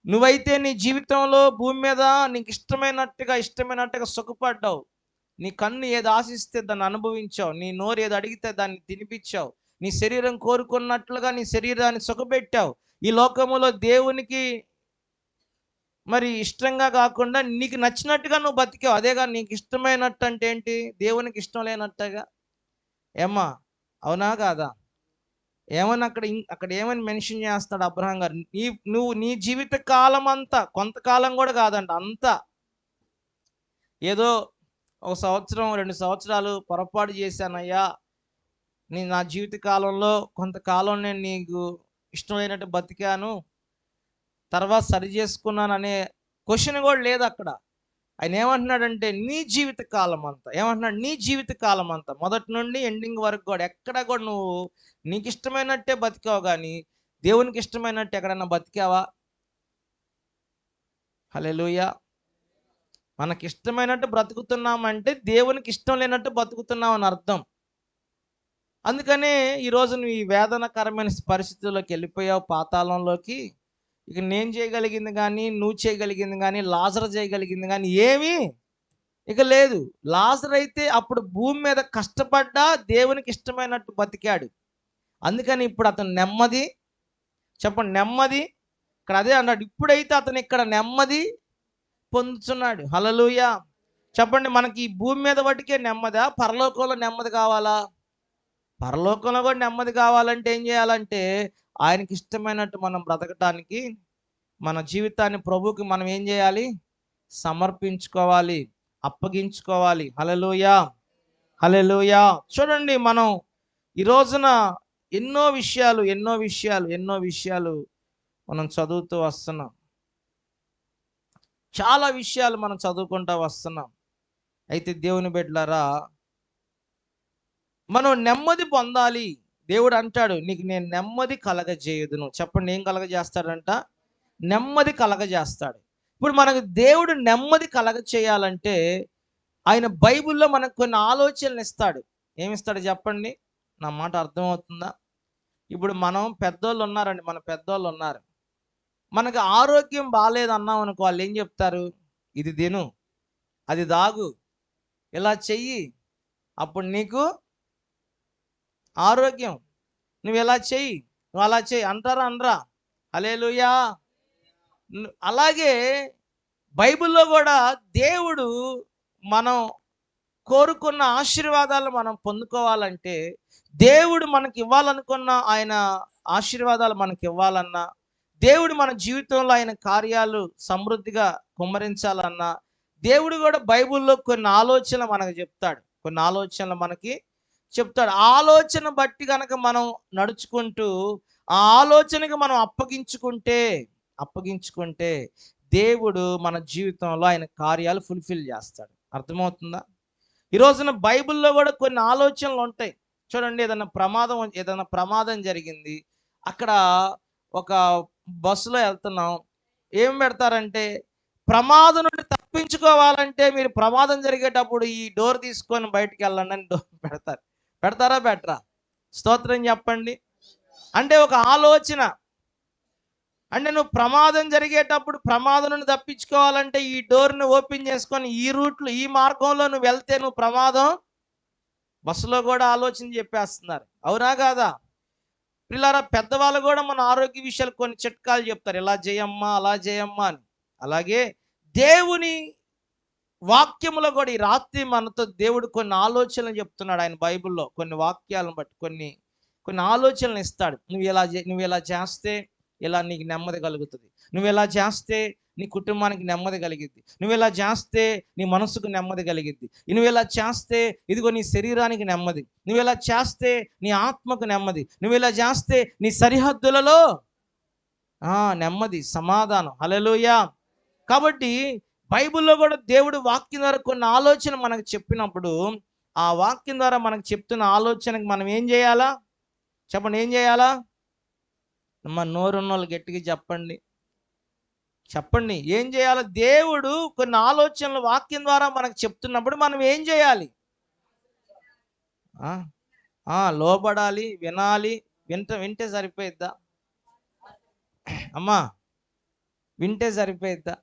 నువ్వైతే నీ జీవితంలో భూమి మీద నీకు ఇష్టమైనట్టుగా సుఖపడ్డావు. నీ కన్ను ఏది ఆశిస్తే దాన్ని అనుభవించావు, నీ నోరు ఏది అడిగితే దాన్ని తినిపించావు, నీ శరీరం కోరుకున్నట్లుగా నీ శరీరాన్ని సుఖపెట్టావు. ఈ లోకములో దేవునికి మరి ఇష్టంగా కాకుండా నీకు నచ్చినట్టుగా నువ్వు బతికావు. అదేగా నీకు ఇష్టమైనట్టు అంటే ఏంటి? దేవునికి ఇష్టం లేనట్టుగా. ఏమ్మా, అవునా కాదా? ఏమని అక్కడ ఏమని మెన్షన్ చేస్తాడు అబ్రహాం గారు? నువ్వు నీ జీవిత కాలం అంతా, కొంతకాలం కూడా కాదంట, అంతా ఏదో 1 సంవత్సరం 2 సంవత్సరాలు పొరపాటు చేశానయ్యా, నా జీవిత కాలంలో కొంతకాలం నేను నీకు ఇష్టమైనట్టు బతికాను, తర్వాత సరి చేసుకున్నాను అనే క్వశ్చన్ కూడా లేదు అక్కడ. ఆయన ఏమంటున్నాడంటే నీ జీవిత కాలం అంతా, ఏమంటున్నాడు? నీ జీవిత కాలం అంతా, మొదటి నుండి ఎండింగ్ వరకు కూడా ఎక్కడ కూడా నువ్వు నీకు ఇష్టమైనట్టే బతికావు, కానీ దేవునికి ఇష్టమైనట్టు ఎక్కడన్నా బతికావా? హల్లెలూయా. మనకి ఇష్టమైనట్టు బ్రతుకుతున్నామంటే దేవునికి ఇష్టం లేనట్టు బతుకుతున్నాం అని అర్థం. అందుకనే ఈరోజు నువ్వు ఈ వేదనకరమైన పరిస్థితుల్లోకి వెళ్ళిపోయావు, పాతాళంలోకి. ఇక నేను చేయగలిగింది కానీ, నువ్వు చేయగలిగింది కానీ, లాజరు చేయగలిగింది కానీ ఏమీ ఇక లేదు. లాజరు అయితే అప్పుడు భూమి మీద కష్టపడ్డా దేవునికి ఇష్టమైనట్టు బతికాడు. అందుకని ఇప్పుడు అతను నెమ్మది, చెప్పండి, నెమ్మది. ఇక్కడ అదే అన్నాడు, ఇప్పుడైతే అతను ఇక్కడ నెమ్మది పొందుతున్నాడు. హల్లెలూయా. చెప్పండి, మనకి ఈ భూమి మీద వాటికే నెమ్మదా? పరలోకంలో నెమ్మది కావాలా? పరలోకంలో కూడా నెమ్మది కావాలంటే ఏం చేయాలంటే, ఆయనకి ఇష్టమైనట్టు మనం బ్రతకటానికి మన జీవితాన్ని ప్రభువుకి మనం ఏం చేయాలి? సమర్పించుకోవాలి, అప్పగించుకోవాలి. హల్లెలూయా, హల్లెలూయా. చూడండి, మనం ఈ రోజున ఎన్నో విషయాలు మనం చదువుతూ వస్తున్నాం. చాలా విషయాలు మనం చదువుకుంటూ వస్తున్నాం. అయితే దేవుని బిడ్డలారా, మనం నెమ్మది పొందాలి. దేవుడు అంటాడు, నీకు నేను నెమ్మది కలగజేయుదును. చెప్పండి, ఏం కలగజేస్తాడంట? నెమ్మది కలగజేస్తాడు. ఇప్పుడు మనకు దేవుడు నెమ్మది కలగ చేయాలంటే ఆయన బైబిల్లో మనకు కొన్ని ఆలోచనలు ఇస్తాడు. ఏమిస్తాడు చెప్పండి? నా మాట అర్థమవుతుందా? ఇప్పుడు మనం పెద్దోళ్ళు ఉన్నారండి, మన పెద్దోళ్ళు ఉన్నారు. మనకు ఆరోగ్యం బాగాలేదన్నాం అనుకో, వాళ్ళు ఏం చెప్తారు? ఇది తిను, అది దాగు, ఇలా చెయ్యి, అప్పుడు నీకు ఆరోగ్యం, నువ్వు ఇలా చెయ్యి, నువ్వు అలా చెయ్యి అంటారా అనరా? హల్లెలూయా. అలాగే బైబిల్లో కూడా దేవుడు మనం కోరుకున్న ఆశీర్వాదాలు మనం పొందుకోవాలంటే, దేవుడు మనకి ఇవ్వాలనుకున్న ఆయన ఆశీర్వాదాలు మనకి ఇవ్వాలన్నా, దేవుడు మన జీవితంలో ఆయన కార్యాలు సమృద్ధిగా కుమ్మరించాలన్నా, దేవుడు కూడా బైబిల్లో కొన్ని ఆలోచనలు మనకు చెప్తాడు. కొన్ని ఆలోచనలు మనకి చెప్తాడు. ఆలోచన బట్టి కనుక మనం నడుచుకుంటూ, ఆ ఆలోచనకి మనం అప్పగించుకుంటే దేవుడు మన జీవితంలో ఆయన కార్యాలు ఫుల్ఫిల్ చేస్తాడు. అర్థమవుతుందా? ఈ రోజున బైబిల్లో కూడా కొన్ని ఆలోచనలు ఉంటాయి. చూడండి, ఏదైనా ప్రమాదం జరిగింది, అక్కడ ఒక బస్సులో వెళ్తున్నాం, ఏం పెడతారంటే, ప్రమాదం నుండి తప్పించుకోవాలంటే మీరు ప్రమాదం జరిగేటప్పుడు ఈ డోర్ తీసుకొని బయటికి వెళ్ళండి అని డోర్ పెడతారా పెట్టరా? స్తోత్రం చెప్పండి. అంటే ఒక ఆలోచన, అంటే నువ్వు ప్రమాదం జరిగేటప్పుడు ప్రమాదం నుండి తప్పించుకోవాలంటే ఈ డోర్ని ఓపెన్ చేసుకొని ఈ మార్గంలో నువ్వు వెళ్తే నువ్వు ప్రమాదం. బస్సులో కూడా ఆలోచన చెప్పేస్తున్నారు, అవునా కాదా? పిల్లరా, పెద్దవాళ్ళు కూడా మన ఆరోగ్య విషయాలు కొన్ని చిట్కాలు చెప్తారు, ఇలా చేయమ్మా, అలా చేయమ్మా అని. అలాగే దేవుని వాక్యములో కూడా ఈ రాత్రి మనతో దేవుడు కొన్ని ఆలోచనలు చెప్తున్నాడు. ఆయన బైబిల్లో కొన్ని వాక్యాలను బట్టి కొన్ని ఆలోచనలు ఇస్తాడు. నువ్వు ఇలా చేస్తే ఇలా నీకు నెమ్మది కలుగుతుంది, నువ్వు ఇలా చేస్తే నీ కుటుంబానికి నెమ్మది కలిగిద్ది, నువ్వు ఇలా చేస్తే నీ మనసుకు నెమ్మది కలిగిద్ది, నువ్వు ఇలా చేస్తే ఇదిగో నీ శరీరానికి నెమ్మది, నువ్వు ఇలా చేస్తే నీ ఆత్మకు నెమ్మది, నువ్వు ఇలా చేస్తే నీ సరిహద్దులలో నెమ్మది, సమాధానం. హల్లెలూయా. కాబట్టి బైబిల్లో కూడా దేవుడు వాక్యం ద్వారా కొన్ని ఆలోచన మనకు చెప్పినప్పుడు, ఆ వాక్యం ద్వారా మనకు చెప్తున్న ఆలోచనకు మనం ఏం చేయాలా? చెప్పండి, ఏం చేయాలా? మా నోరున్న వాళ్ళు గట్టిగా చెప్పండి, ఏం చేయాలి? దేవుడు కొన్ని ఆలోచనలు వాక్యం ద్వారా మనకు చెప్తున్నప్పుడు మనం ఏం చేయాలి? లోబడాలి, వినాలి. వింటే సరిపోయిద్దా అమ్మా? వింటే సరిపోయిద్దా?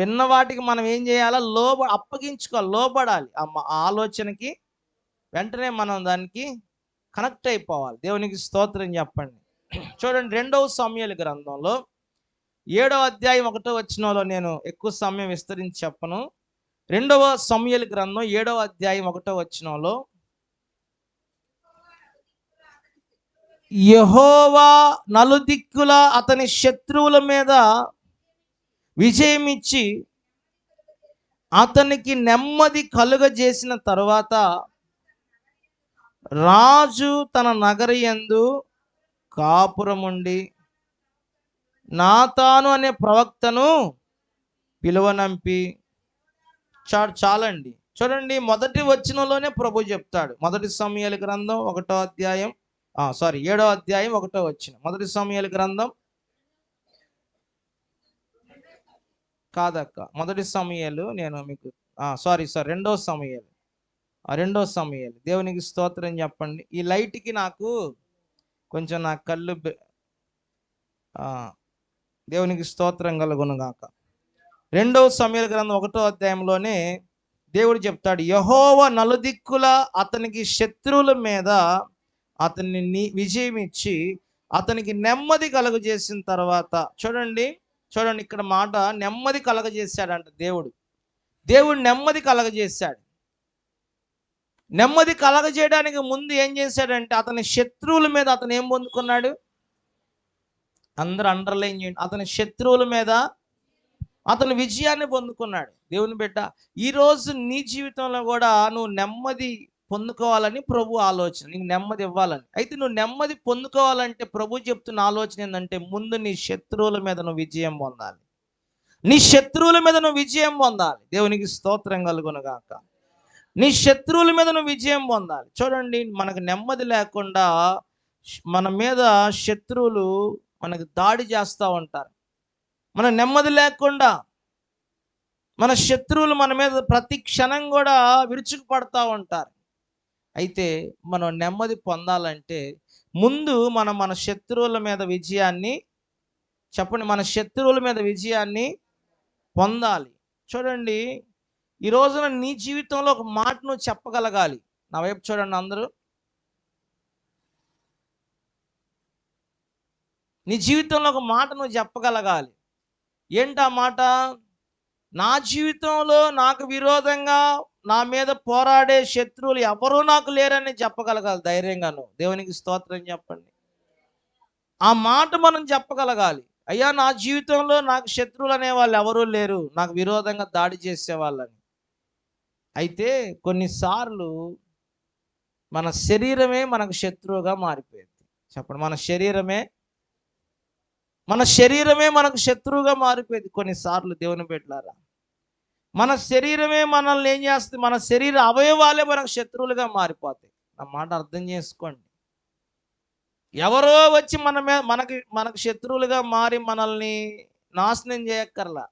విన్న వాటికి మనం ఏం చేయాలా? అప్పగించుకోవాలి, లోబడాలి. ఆ ఆలోచనకి వెంటనే మనం దానికి కనెక్ట్ అయిపోవాలి. దేవునికి స్తోత్రం చెప్పండి. చూడండి, 2వ సమూయేలు గ్రంథంలో 7వ అధ్యాయం 1వ వచనంలో, నేను ఎక్కువ సమయం విస్తరించి చెప్పను. 2వ సమూయేలు గ్రంథం 7వ అధ్యాయం 1వ వచనంలో, యెహోవా నలుదిక్కుల అతని శత్రువుల మీద విజయం ఇచ్చి అతనికి నెమ్మది కలుగజేసిన తరువాత రాజు తన నగరి యందు కాపురముండి నాతాను అనే ప్రవక్తను పిలువనంపి. చాలండి. చూడండి, మొదటి వచనంలోనే ప్రభు చెప్తాడు. 1 సమూయేలు గ్రంథం 1వ అధ్యాయం 7వ అధ్యాయం 1వ వచనం. 1 సమూయేలు గ్రంథం కాదక్క, 1 సమూయేలు, నేను మీకు 2వ సమూయేలు. 2వ సమూయేలు. దేవునికి స్తోత్రం చెప్పండి. ఈ లైట్కి నాకు కొంచెం నా కళ్ళు దేవునికి స్తోత్రం కలుగును గాక. 2వ సమూయేలు గ్రంథం 1వ అధ్యాయంలోనే దేవుడు చెప్తాడు, యెహోవా నలుదిక్కుల అతనికి శత్రువుల మీద అతన్ని విజయం ఇచ్చి అతనికి నెమ్మది కలుగజేసిన తర్వాత. చూడండి, ఇక్కడ మాట నెమ్మది కలగజేశాడంట. దేవుడు నెమ్మది కలగజేశాడు. నెమ్మది కలగజేయడానికి ముందు ఏం చేశాడంటే, అతని శత్రువుల మీద అతను ఏం పొందుకున్నాడు? అందరూ అండర్లైన్ చేయండి. అతని శత్రువుల మీద అతను విజయాన్ని పొందుకున్నాడు. దేవుని బిడ్డ, ఈరోజు నీ జీవితంలో కూడా నువ్వు నెమ్మది పొందుకోవాలని ప్రభు ఆలోచన, నీకు నెమ్మది ఇవ్వాలని. అయితే నువ్వు నెమ్మది పొందుకోవాలంటే ప్రభు చెప్తున్న ఆలోచన ఏంటంటే, ముందు నీ శత్రువుల మీద నువ్వు విజయం పొందాలి. నీ శత్రువుల మీద నువ్వు విజయం పొందాలి. దేవునికి స్తోత్రం కలుగును గాక. నీ శత్రువుల మీద నువ్వు విజయం పొందాలి. చూడండి, మనకు నెమ్మది లేకుండా మన మీద శత్రువులు మనకు దాడి చేస్తూ ఉంటారు. మన నెమ్మది లేకుండా మన శత్రువులు మన మీద ప్రతి క్షణం కూడా విరుచుకుపడతా ఉంటారు. అయితే మనం నెమ్మది పొందాలంటే ముందు మన శత్రువుల మీద విజయాన్ని, చెప్పండి, మన శత్రువుల మీద విజయాన్ని పొందాలి. చూడండి, ఈ రోజున నీ జీవితంలో ఒక మాట నువ్వు చెప్పగలగాలి. నా వైపు చూడండి అందరూ. నీ జీవితంలో ఒక మాట నువ్వు చెప్పగలగాలి. ఏంటా మాట? నా జీవితంలో నాకు విరోధంగా నా మీద పోరాడే శత్రువులు ఎవరూ నాకు లేరని చెప్పగలగాలి ధైర్యంగాను. దేవునికి స్తోత్రం చెప్పండి. ఆ మాట మనం చెప్పగలగాలి. అయ్యా, నా జీవితంలో నాకు శత్రువులు అనే వాళ్ళు ఎవరూ లేరు, నాకు విరోధంగా దాడి చేసేవాళ్ళని. అయితే కొన్నిసార్లు మన శరీరమే మనకు శత్రువుగా మారిపోయింది. చెప్పండి, మన శరీరమే మనకు శత్రువుగా మారిపోయింది కొన్నిసార్లు. దేవుని బిడ్డలారా, మన శరీరమే మనల్ని ఏం చేస్తుంది? మన శరీర అవయవాలే మనకు శత్రువులుగా మారిపోతాయి. నా మాట అర్థం చేసుకోండి. ఎవరో వచ్చి మనకు శత్రువులుగా మారి మనల్ని నాశనం చేయక్కర్లా.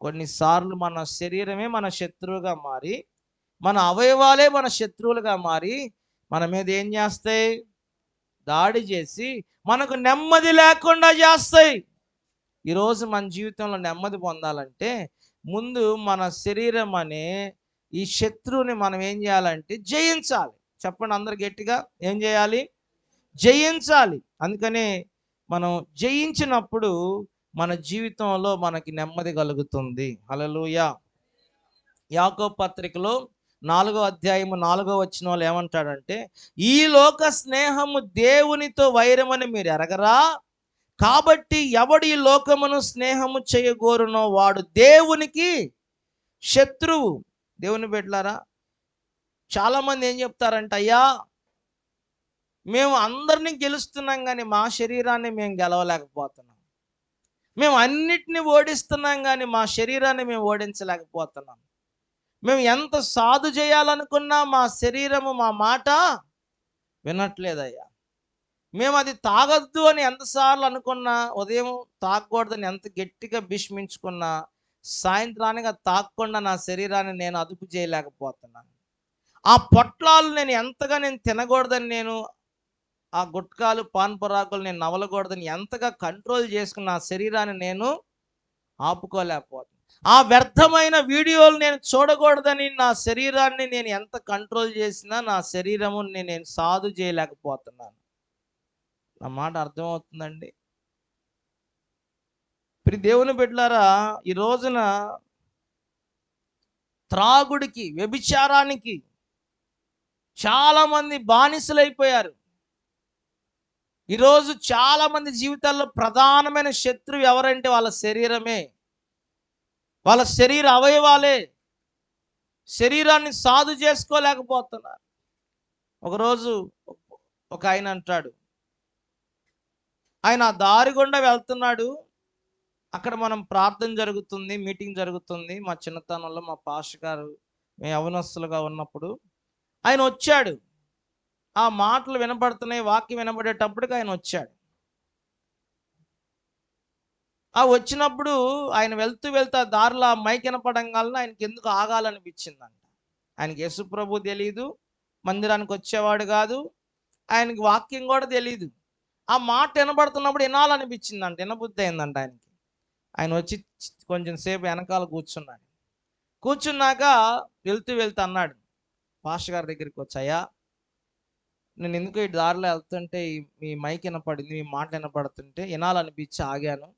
కొన్నిసార్లు మన శరీరమే మన శత్రువుగా మారి, మన అవయవాలే మన శత్రువులుగా మారి మన మీద ఏం చేస్తాయి? దాడి చేసి మనకు నెమ్మది లేకుండా చేస్తాయి. ఈరోజు మన జీవితంలో నెమ్మది పొందాలంటే ముందు మన శరీరం అనే ఈ శత్రువుని మనం ఏం చేయాలంటే జయించాలి. చెప్పండి అందరు గట్టిగా, ఏం చేయాలి? జయించాలి. అందుకనే మనం జయించినప్పుడు మన జీవితంలో మనకి నెమ్మది కలుగుతుంది. హల్లెలూయా. యాకోబు పత్రికలో 4వ అధ్యాయము 4వ వచనంలో ఏమంటాడంటే, ఈ లోక స్నేహము దేవునితో వైరమని మీరు ఎరగరా? కాబట్టి ఎవడు ఈ లోకమును స్నేహము చేయగోరునో వాడు దేవునికి శత్రువు. దేవుని బిడ్డలారా, చాలామంది ఏం చెప్తారంటే, అయ్యా, మేము అందరినీ గెలుస్తున్నాం కానీ మా శరీరాన్ని మేము గెలవలేకపోతున్నాం. మేము అన్నిటినీ ఓడిస్తున్నాం కానీ మా శరీరాన్ని మేము ఓడించలేకపోతున్నాం. మేము ఎంత సాధు చేయాలనుకున్నా మా శరీరము మా మాట వినట్లేదయ్యా. మేము అది తాగొద్దు అని ఎంతసార్లు అనుకున్నా, ఉదయం తాగకూడదని ఎంత గట్టిగా భీష్మించుకున్నా, సాయంత్రానికి అది తాగకుండా నా శరీరాన్ని నేను అదుపు చేయలేకపోతున్నాను. ఆ పొట్లాలు నేను తినకూడదని, ఆ గుట్కాలు పాన్ పరాకులు నేను నవలకూడదని ఎంతగా కంట్రోల్ చేసుకుని నా శరీరాన్ని నేను ఆపుకోలేకపోతున్నాను. ఆ వ్యర్థమైన వీడియోలు నేను చూడకూడదని నా శరీరాన్ని నేను ఎంత కంట్రోల్ చేసినా నా శరీరము నేను సాధు చేయలేకపోతున్నాను. నా మాట అర్థమవుతుందండి? ప్రియ దేవుని బిడ్డలారా, ఈ రోజున త్రాగుడికి, వ్యభిచారానికి చాలామంది బానిసలైపోయారు. ఈరోజు చాలామంది జీవితాల్లో ప్రధానమైన శత్రువు ఎవరంటే వాళ్ళ శరీరమే, వాళ్ళ శరీర అవయవాలే. శరీరాన్ని సాధు చేసుకోలేకపోతున్నారు. ఒకరోజు ఒక ఆయన అంటాడు, ఆయన దారి గుండా వెళ్తున్నాడు. అక్కడ మనం ప్రార్థన జరుగుతుంది, మీటింగ్ జరుగుతుంది. మా చిన్నతనంలో మా పాస్టర్ గారు మేము యవనస్తులుగా ఉన్నప్పుడు ఆయన వచ్చాడు. ఆ మాటలు వినపడుతున్నాయి, వాక్యం వినబడేటప్పటికి ఆయన వచ్చాడు. ఆ వచ్చినప్పుడు ఆయన వెళ్తూ ఆ దారిలో ఆ మైక్ వినపడంగానే ఆయనకి ఎందుకు ఆగాలనిపించిందంట. ఆయనకి యేసు ప్రభు తెలియదు, మందిరానికి వచ్చేవాడు కాదు, ఆయనకి వాక్యం కూడా తెలియదు. ఆ మాట వినబడుతున్నప్పుడు వినాలనిపించిందంట, వినబుద్ధి అయిందంట ఆయనకి. ఆయన వచ్చి కొంచెం సేపు వెనకాల కూర్చున్నాడు. కూర్చున్నాక వెళ్తూ అన్నాడు పాస్టర్ గారి దగ్గరికి వచ్చాయా, నేను ఎందుకు ఈ దారిలో వెళ్తుంటే మీ మైక్ వినపడింది, మీ మాట వినపడుతుంటే వినాలనిపించి ఆగాను,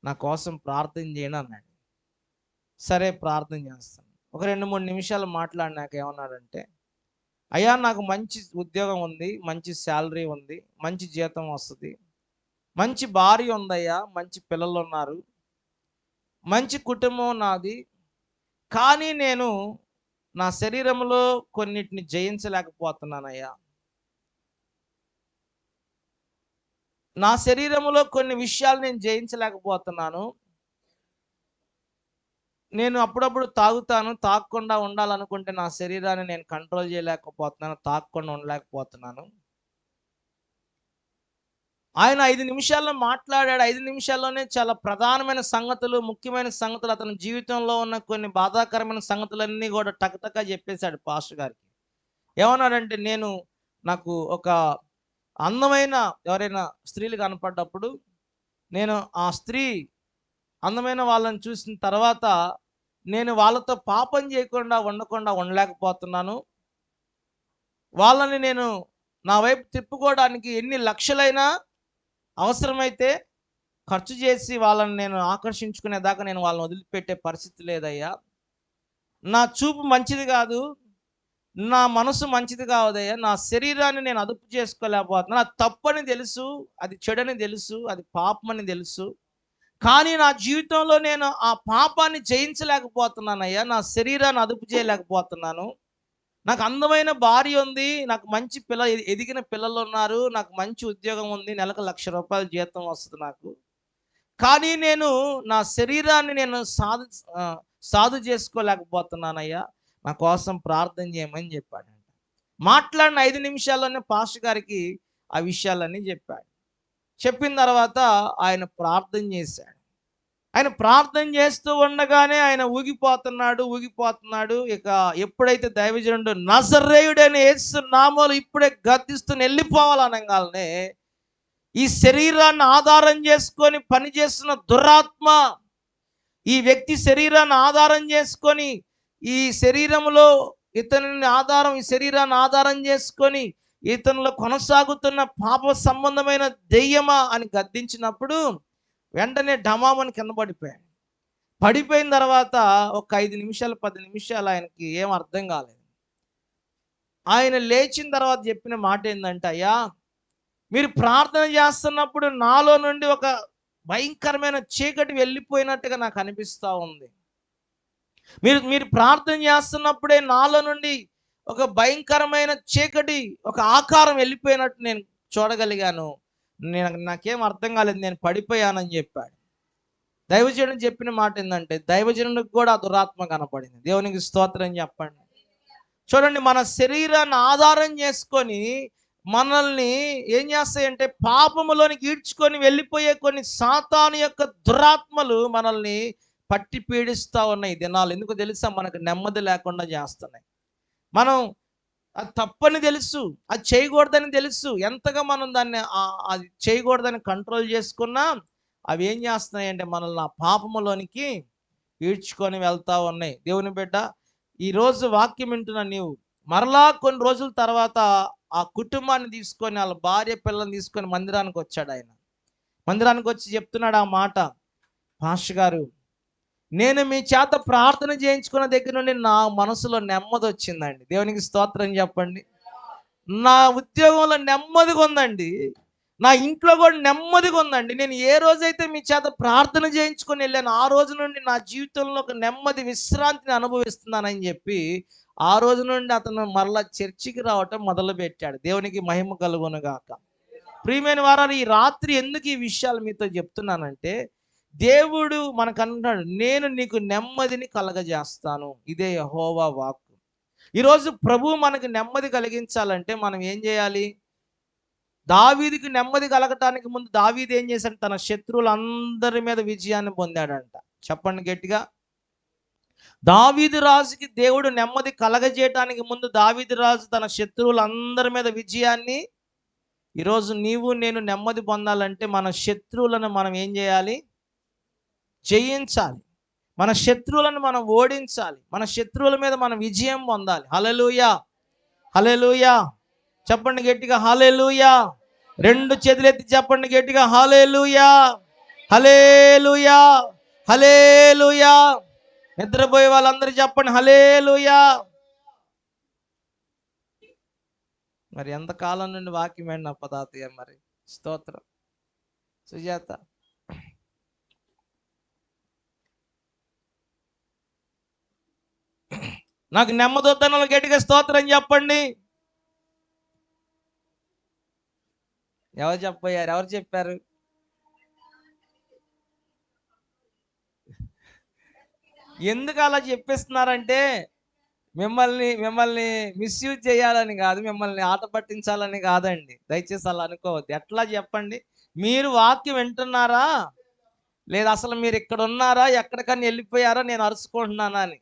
నా కోసం ప్రార్థన చేయను అన్నాడు. సరే ప్రార్థన చేస్తాను. ఒక 2-3 నిమిషాలు మాట్లాడినాక ఏమన్నాడంటే, అయ్యా, నాకు మంచి ఉద్యోగం ఉంది, మంచి శాలరీ ఉంది, మంచి జీతం వస్తుంది, మంచి భార్య ఉందయ్యా, మంచి పిల్లలు ఉన్నారు, మంచి కుటుంబం నాది. కానీ నేను నా శరీరంలో కొన్నిటిని జయించలేకపోతున్నానయ్యా. నా శరీరంలో కొన్ని విషయాలు నేను జయించలేకపోతున్నాను. నేను అప్పుడప్పుడు తాగుతాను. తాగకుండా ఉండాలనుకుంటే నా శరీరాన్ని నేను కంట్రోల్ చేయలేకపోతున్నాను. తాగకుండా ఉండలేకపోతున్నాను. ఆయన 5 నిమిషాల్లో మాట్లాడాడు. 5 నిమిషాల్లోనే చాలా ప్రధానమైన సంగతులు, ముఖ్యమైన సంగతులు, అతని జీవితంలో ఉన్న కొన్ని బాధాకరమైన సంగతులన్నీ కూడా టకటకా చెప్పేశాడు పాస్టర్ గారికి. ఏమన్నాడంటే, నాకు ఒక అందమైన ఎవరైనా స్త్రీలు కనపడ్డప్పుడు, నేను ఆ స్త్రీ అందమైన వాళ్ళని చూసిన తర్వాత నేను వాళ్ళతో పాపం చేయకుండా ఉండకుండా ఉండలేకపోతున్నాను. వాళ్ళని నేను నా వైపు తిప్పుకోవడానికి ఎన్ని లక్షలైనా అవసరమైతే ఖర్చు చేసి వాళ్ళని నేను ఆకర్షించుకునేదాకా నేను వాళ్ళని వదిలిపెట్టే పరిస్థితి లేదయ్యా. నా చూపు మంచిది కాదు, నా మనసు మంచిది కావదయ్యా. నా శరీరాన్ని నేను అదుపు చేసుకోలేకపోతున్నా. అది తప్పని తెలుసు, అది చెడని తెలుసు, అది పాపమని తెలుసు. కానీ నా జీవితంలో నేను ఆ పాపాన్ని జయించలేకపోతున్నానయ్యా. నా శరీరాన్ని అదుపు చేయలేకపోతున్నాను. నాకు అందమైన భార్య ఉంది, నాకు మంచి ఎదిగిన పిల్లలు ఉన్నారు, నాకు మంచి ఉద్యోగం ఉంది, నెలకు ₹1,00,000 జీతం వస్తుంది నాకు. కానీ నేను నా శరీరాన్ని నేను సాధు చేసుకోలేకపోతున్నానయ్యా. నా కోసం ప్రార్థన చేయమని చెప్పాడంట. మాట్లాడిన 5 నిమిషాల్లోనే పాస్టర్ గారికి ఆ విషయాలన్నీ చెప్పాడు. చెప్పిన తర్వాత ఆయన ప్రార్థన చేశాడు. ఆయన ప్రార్థన చేస్తూ ఉండగానే ఆయన ఊగిపోతున్నాడు. ఇక ఎప్పుడైతే దైవజనుడు నజరేయుడైన యేసు నామములో ఇప్పుడే గద్దిస్తూ వెళ్ళిపోవాలనగానే, ఈ శరీరాన్ని ఆధారం చేసుకొని పనిచేస్తున్న దురాత్మ, ఈ వ్యక్తి శరీరాన్ని ఆధారం చేసుకొని ఈ శరీరంలో ఈ శరీరాన్ని ఆధారం చేసుకొని ఇతనిలో కొనసాగుతున్న పాప సంబంధమైన దెయ్యమా అని గద్దించినప్పుడు వెంటనే డమామని కింద పడిపోయిన తర్వాత ఒక 5 నిమిషాలు 10 నిమిషాలు ఆయనకి ఏం అర్థం కాలేదు. ఆయన లేచిన తర్వాత చెప్పిన మాట ఏంటంటే, అయ్యా, మీరు ప్రార్థన చేస్తున్నప్పుడు నాలో నుండి ఒక భయంకరమైన చీకటి వెళ్ళిపోయినట్టుగా నాకు అనిపిస్తూ ఉంది. మీరు ప్రార్థన చేస్తున్నప్పుడే నాలో నుండి ఒక భయంకరమైన చీకటి, ఒక ఆకారం వెళ్ళిపోయినట్టు నేను చూడగలిగాను. నాకేం అర్థం కాలేదు, నేను పడిపోయానని చెప్పాడు. దైవజనుడు చెప్పిన మాట ఏంటంటే, దైవజనుడికి కూడా ఆ దురాత్మ కనపడింది. దేవునికి స్తోత్రం చెప్పండి. చూడండి, మన శరీరాన్ని ఆధారం చేసుకొని మనల్ని ఏం చేస్తాయంటే పాపములోనికి ఈడ్చుకొని వెళ్ళిపోయే కొన్ని సాతాను యొక్క దురాత్మలు మనల్ని పట్టి పీడిస్తూ ఉన్నాయి దినాలు. ఎందుకు తెలుసా? మనకు నెమ్మది లేకుండా చేస్తున్నాయి. మనం అది తప్పని తెలుసు, అది చేయకూడదని తెలుసు. ఎంతగా మనం దాన్ని అది చేయకూడదని కంట్రోల్ చేసుకున్నా అవి ఏం చేస్తున్నాయి అంటే మనల్ని ఆ పాపములోనికి ఈడ్చుకొని వెళ్తూ ఉన్నాయి. దేవుని బిడ్డ, ఈరోజు వాక్యం వింటున్న నీవు మరలా కొన్ని రోజుల తర్వాత ఆ కుటుంబాన్ని తీసుకొని, వాళ్ళ భార్య పిల్లల్ని తీసుకొని మందిరానికి వచ్చాడు. ఆయన మందిరానికి వచ్చి చెప్తున్నాడు ఆ మాట, పాస్టర్ గారు, నేను మీ చేత ప్రార్థన చేయించుకున్న దగ్గర నుండి నా మనసులో నెమ్మది వచ్చిందండి. దేవునికి స్తోత్రం చెప్పండి. నా ఉద్యోగంలో నెమ్మదిగా ఉందండి, నా ఇంట్లో కూడా నెమ్మదిగా ఉందండి. నేను ఏ రోజైతే మీ చేత ప్రార్థన చేయించుకొని వెళ్ళాను ఆ రోజు నుండి నా జీవితంలో ఒక నెమ్మది, విశ్రాంతిని అనుభవిస్తున్నానని చెప్పి ఆ రోజు నుండి అతను మరలా చర్చికి రావటం మొదలుపెట్టాడు. దేవునికి మహిమ కలుగును గాక. ప్రియమైన వారాలు, ఈ రాత్రి ఎందుకు ఈ విషయాలు మీతో చెప్తున్నానంటే, దేవుడు మనకు అంటున్నాడు, నేను నీకు నెమ్మదిని కలగజేస్తాను. ఇదే యెహోవా వాక్కు. ఈరోజు ప్రభువు మనకు నెమ్మది కలిగించాలంటే మనం ఏం చేయాలి? దావీదుకి నెమ్మది కలగటానికి ముందు దావీదు ఏం చేశాడు? తన శత్రువులందరి మీద విజయాన్ని పొందాడంట. చెప్పండి గట్టిగా. దావీదు రాజుకి దేవుడు నెమ్మది కలగజేయటానికి ముందు దావీదు రాజు తన శత్రువులందరి మీద విజయాన్ని, ఈరోజు నీవు నేను నెమ్మది పొందాలంటే మన శత్రువులను మనం ఏం చేయాలి? జయించాలి. మన శత్రువులను మనం ఓడించాలి. మన శత్రువుల మీద మనం విజయం పొందాలి. హల్లెలూయా, హల్లెలూయా. చెప్పండి గట్టిగా, హల్లెలూయా. 2 చేతులెత్తి చెప్పండి గట్టిగా, హల్లెలూయా, హల్లెలూయా, హల్లెలూయా. నిద్రపోయే వాళ్ళందరూ చెప్పండి, హల్లెలూయా. మరి ఎంతకాలం నుండి వాక్యం ఏంటి అప్పదాతయ్య? మరి స్తోత్రం. సుజాత, నాకు నెమ్మది వద్దన్న గట్టిగా స్తోత్రం చెప్పండి. ఎవరు చెప్పబోయారు? ఎవరు చెప్పారు? ఎందుకు అలా చెప్పిస్తున్నారంటే మిమ్మల్ని మిమ్మల్ని మిస్యూజ్ చేయాలని కాదు, మిమ్మల్ని ఆట పట్టించాలని కాదండి. దయచేసి అలా అనుకోవద్దు. ఎట్లా చెప్పండి? మీరు వాక్యం వింటున్నారా, లేదా అసలు మీరు ఇక్కడ ఉన్నారా, ఎక్కడికన్నా వెళ్ళిపోయారా, నేను అరుచుకుంటున్నానా అని.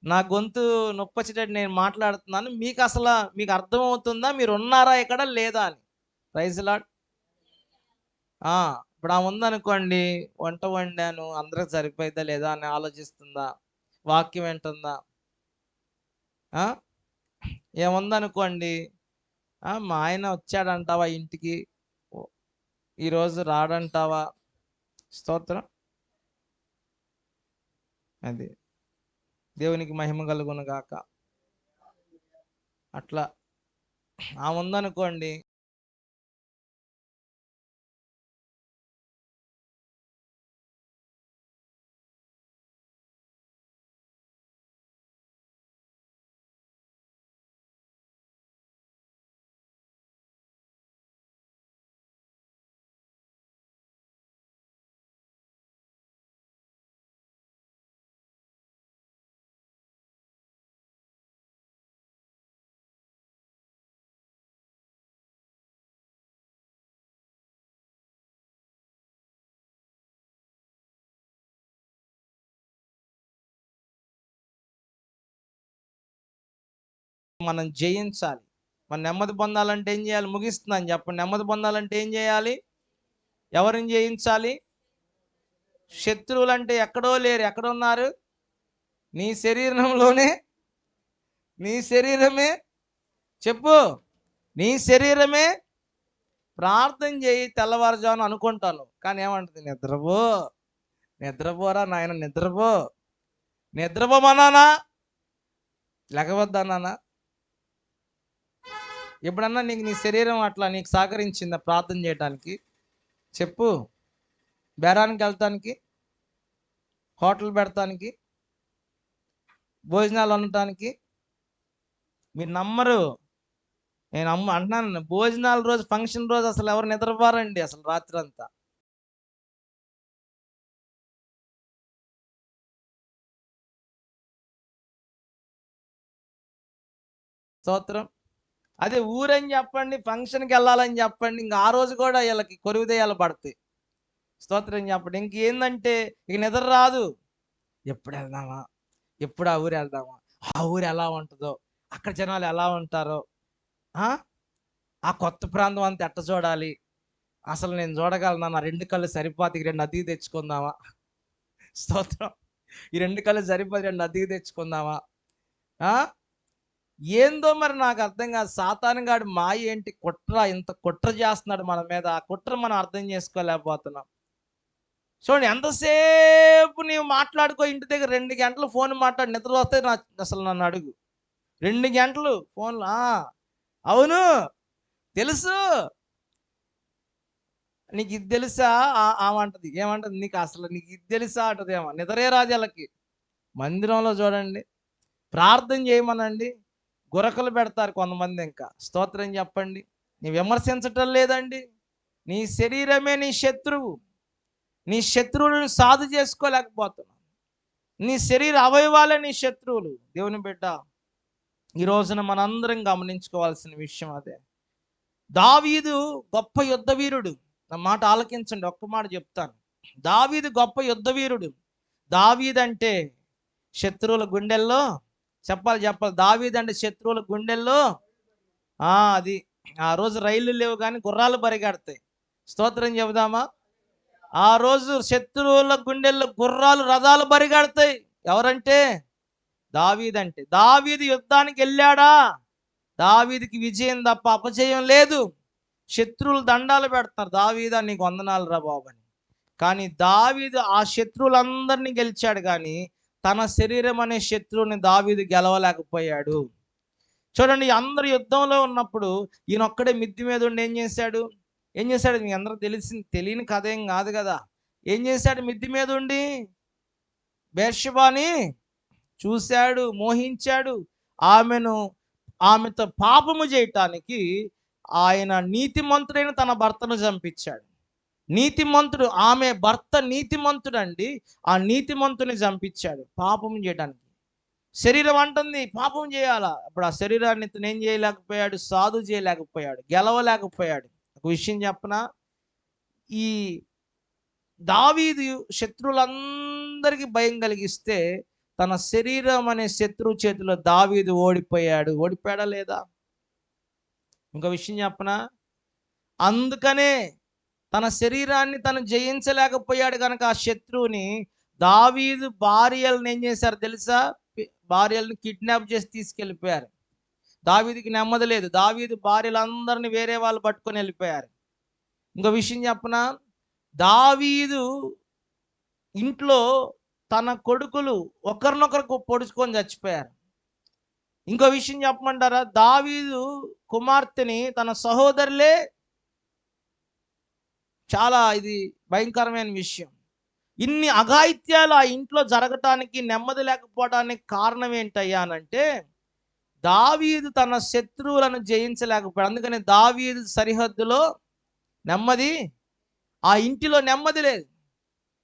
నా గొంతు నొప్పొచ్చేటట్టు నేను మాట్లాడుతున్నాను. మీకు అసలు మీకు అర్థమవుతుందా మీరు ఉన్నారా ఇక్కడ లేదా అని? Praise lord. ఇప్పుడు ఆమె ఉందనుకోండి, వంట వండాను అందరికి సరిపోయిద్దా లేదా అని ఆలోచిస్తుందా, వాక్యం వింటుందా? ఏముందనుకోండి, మా ఆయన వచ్చాడంటావా ఇంటికి, ఈరోజు రాడంటావా? స్తోత్రం. అది దేవునికి మహిమ కలుగును గాక. అట్లా ఆమె ఉందనుకోండి, మనం జయించాలి. మనం నెమ్మది పొందాలంటే ఏం చేయాలి? ముగిస్తున్నాను చెప్పండి. నెమ్మది పొందాలంటే ఏం చేయాలి? ఎవరిని జయించాలి? శత్రువులు అంటే ఎక్కడో లేరు, ఎక్కడున్నారు? నీ శరీరంలోనే. నీ శరీరమే. చెప్పు. నీ శరీరమే. ప్రార్థన చేయి తెల్లవారుజామున అనుకుంటాను, కానీ ఏమంటుంది? నిద్రపో, నిద్రపోరా నాయన, నిద్రపో. నిద్రపోమన్నానా? లేకవద్దన్నానా? ఎప్పుడన్నా నీకు నీ శరీరం అట్లా నీకు సహకరించిందా ప్రార్థన చేయడానికి? చెప్పు. బేరానికి వెళ్తానికి, హోటల్ పెడతానికి, భోజనాలు వండటానికి. మీరు నమ్మరు, నేను అంటున్నాను, భోజనాల రోజు, ఫంక్షన్ రోజు అసలు ఎవరు నిద్రపోరండి అసలు రాత్రి అంతా. స్తోత్రం. అదే ఊరని చెప్పండి, ఫంక్షన్కి వెళ్ళాలని చెప్పండి, ఇంకా ఆ రోజు కూడా వీళ్ళకి కొరువుదయాలు పడతాయి. స్తోత్రం చెప్పండి. ఇంకేందంటే ఇక నిద్ర రాదు. ఎప్పుడు వెళ్దామా, ఎప్పుడు ఆ ఊరు వెళ్దామా, ఆ ఊరు ఎలా ఉంటుందో, అక్కడ జనాలు ఎలా ఉంటారో, ఆ కొత్త ప్రాంతం అంతా ఎట్ట చూడాలి, అసలు నేను చూడగలనా, నా 2 కళ్ళు సరిపోతే 2 అద్దెకి తెచ్చుకుందామా? స్తోత్రం. ఈ 2 కళ్ళు సరిపోతే 2 అద్దెకి తెచ్చుకుందామా? ఏందో మరి నాకు అర్థం కాదు. సాతాను గాడు మాయ ఏంటి, కుట్ర, ఇంత కుట్ర చేస్తున్నాడు మన మీద. ఆ కుట్ర మనం అర్థం చేసుకోలేకపోతున్నాం. చూడండి, ఎంతసేపు నీవు మాట్లాడుకో, ఇంటి దగ్గర 2 గంటలు ఫోన్ మాట్లాడి నిద్ర వస్తే అసలు నన్ను అడుగు. 2 గంటలు ఫోన్లు. అవును తెలుసు, నీకు ఇది తెలుసా? ఆమంటది, ఏమంటది? నీకు అసలు నీకు ఇది తెలుసా అంటది. ఏమో నిద్రే రాజాలకి. మందిరంలో చూడండి, ప్రార్థన చేయమనండి, గురకలు పెడతారు కొంతమంది. ఇంకా స్తోత్రం చెప్పండి. నీ విమర్శించటం లేదండి. నీ శరీరమే నీ శత్రువు. నీ శత్రువులను సాధు చేసుకోలేకపోతున్నావు. నీ శరీర అవయవాలే నీ శత్రువులు. దేవుని బిడ్డ, ఈ రోజున మనందరం గమనించుకోవాల్సిన విషయం అదే. దావీదు గొప్ప యుద్ధ వీరుడు. నా మాట ఆలకించండి, ఒక్క మాట చెప్తాను. దావీదు గొప్ప యుద్ధ వీరుడు. దావీదు అంటే శత్రువుల గుండెల్లో, చెప్పాలి. దావీదు అంటే శత్రువుల గుండెల్లో. అది ఆ రోజు రైళ్లు లేవు కానీ గుర్రాలు పరిగెడతాయి. స్తోత్రం చెబుదామా? ఆ రోజు శత్రువుల గుండెల్లో గుర్రాలు, రథాలు పరిగెడతాయి. ఎవరంటే? దావీదు. అంటే దావీదు యుద్ధానికి వెళ్ళాడా? దావీదుకి విజయం తప్ప అపజయం లేదు. శత్రువులు దండాలు పెడతారు, దావీదా నీకు వందనాలు రా బాబు అని. కానీ దావీదు ఆ శత్రువులందరినీ గెలిచాడు, కానీ తన శరీరం అనే శత్రువుని దావీదు గెలవలేకపోయాడు. చూడండి, అందరు యుద్ధంలో ఉన్నప్పుడు ఈయన ఒక్కడే మిద్ది మీద ఉండి ఏం చేశాడు? మీ అందరూ తెలియని కథ ఏం కాదు కదా. ఏం చేశాడు? మిద్ది మీద ఉండి బేర్షెబాని చూశాడు, మోహించాడు. ఆమెతో పాపము చేయటానికి ఆయన నీతిమంతుడైన తన భర్తను చంపించాడు. నీతిమంతుడు, ఆమె భర్త నీతిమంతుడండి. ఆ నీతిమంతుని చంపించాడు పాపం చేయడానికి. శరీరం అంటుంది పాపం చేయాలా. అప్పుడు ఆ శరీరాన్ని ఇతను ఏం చేయలేకపోయాడు, సాధు చేయలేకపోయాడు, గెలవలేకపోయాడు. ఒక విషయం చెప్పనా, ఈ దావీదు శత్రువులందరికీ భయం కలిగిస్తే తన శరీరం అనే శత్రువు చేతిలో దావీదు ఓడిపోయాడు. ఓడిపోయాడా లేదా? ఇంకో విషయం చెప్పనా, అందుకనే తన శరీరాన్ని తను జయించలేకపోయాడు కనుక ఆ శత్రువుని, దావీదు భార్యలను ఏం చేశారు తెలుసా? భార్యలను కిడ్నాప్ చేసి తీసుకెళ్ళిపోయారు. దావీదుకి నెమ్మది లేదు. దావీదు భార్యలందరినీ వేరే వాళ్ళు పట్టుకొని వెళ్ళిపోయారు. ఇంకో విషయం చెప్పనా, దావీదు ఇంట్లో తన కొడుకులు ఒకరినొకరు పొడుచుకొని చచ్చిపోయారు. ఇంకో విషయం చెప్పమంటారా, దావీదు కుమార్తెని తన సహోదరులే, చాలా ఇది భయంకరమైన విషయం. ఇన్ని అఘాయిత్యాలు ఆ ఇంట్లో జరగటానికి, నెమ్మది లేకపోవడానికి కారణం ఏంటయ్యా అనంటే, దావీదు తన శత్రువులను జయించలేకపోయాడు. అందుకని దావీదు సరిహద్దులో నెమ్మది, ఆ ఇంటిలో నెమ్మది లేదు.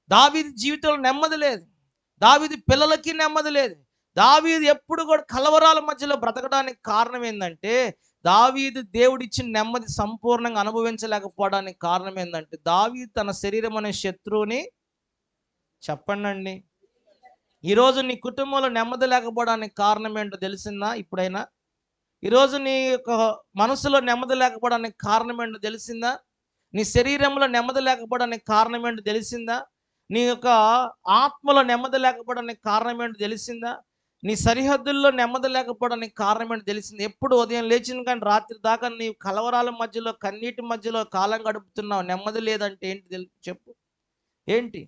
దావీదు జీవితంలో నెమ్మది లేదు. దావీదు పిల్లలకి నెమ్మది లేదు. దావీదు ఎప్పుడు కూడా కలవరాల మధ్యలో బ్రతకడానికి కారణం ఏంటంటే, దావీదు దేవుడిచ్చిన నెమ్మది సంపూర్ణంగా అనుభవించలేకపోవడానికి కారణం ఏంటంటే, దావీదు తన శరీరం అనే శత్రువుని, చెప్పండి, ఈరోజు నీ కుటుంబంలో నెమ్మది లేకపోవడానికి కారణం ఏంటో తెలిసిందా? ఇప్పుడైనా ఈరోజు నీ యొక్క మనసులో నెమ్మది లేకపోవడానికి కారణం ఏంటో తెలిసిందా? నీ శరీరంలో నెమ్మది లేకపోవడానికి కారణం ఏంటో తెలిసిందా? నీ యొక్క ఆత్మలో నెమ్మది లేకపోవడానికి కారణం ఏంటో తెలిసిందా? నీ సరిహద్దుల్లో నెమ్మది లేకపోవడానికి కారణం ఏంటో తెలిసింది? ఎప్పుడు ఉదయం లేచిన కానీ రాత్రి దాకా నీ కలవరాల మధ్యలో, కన్నీటి మధ్యలో కాలం గడుపుతున్నావు. నెమ్మది లేదంటే ఏంటి చెప్పు, ఏంటి?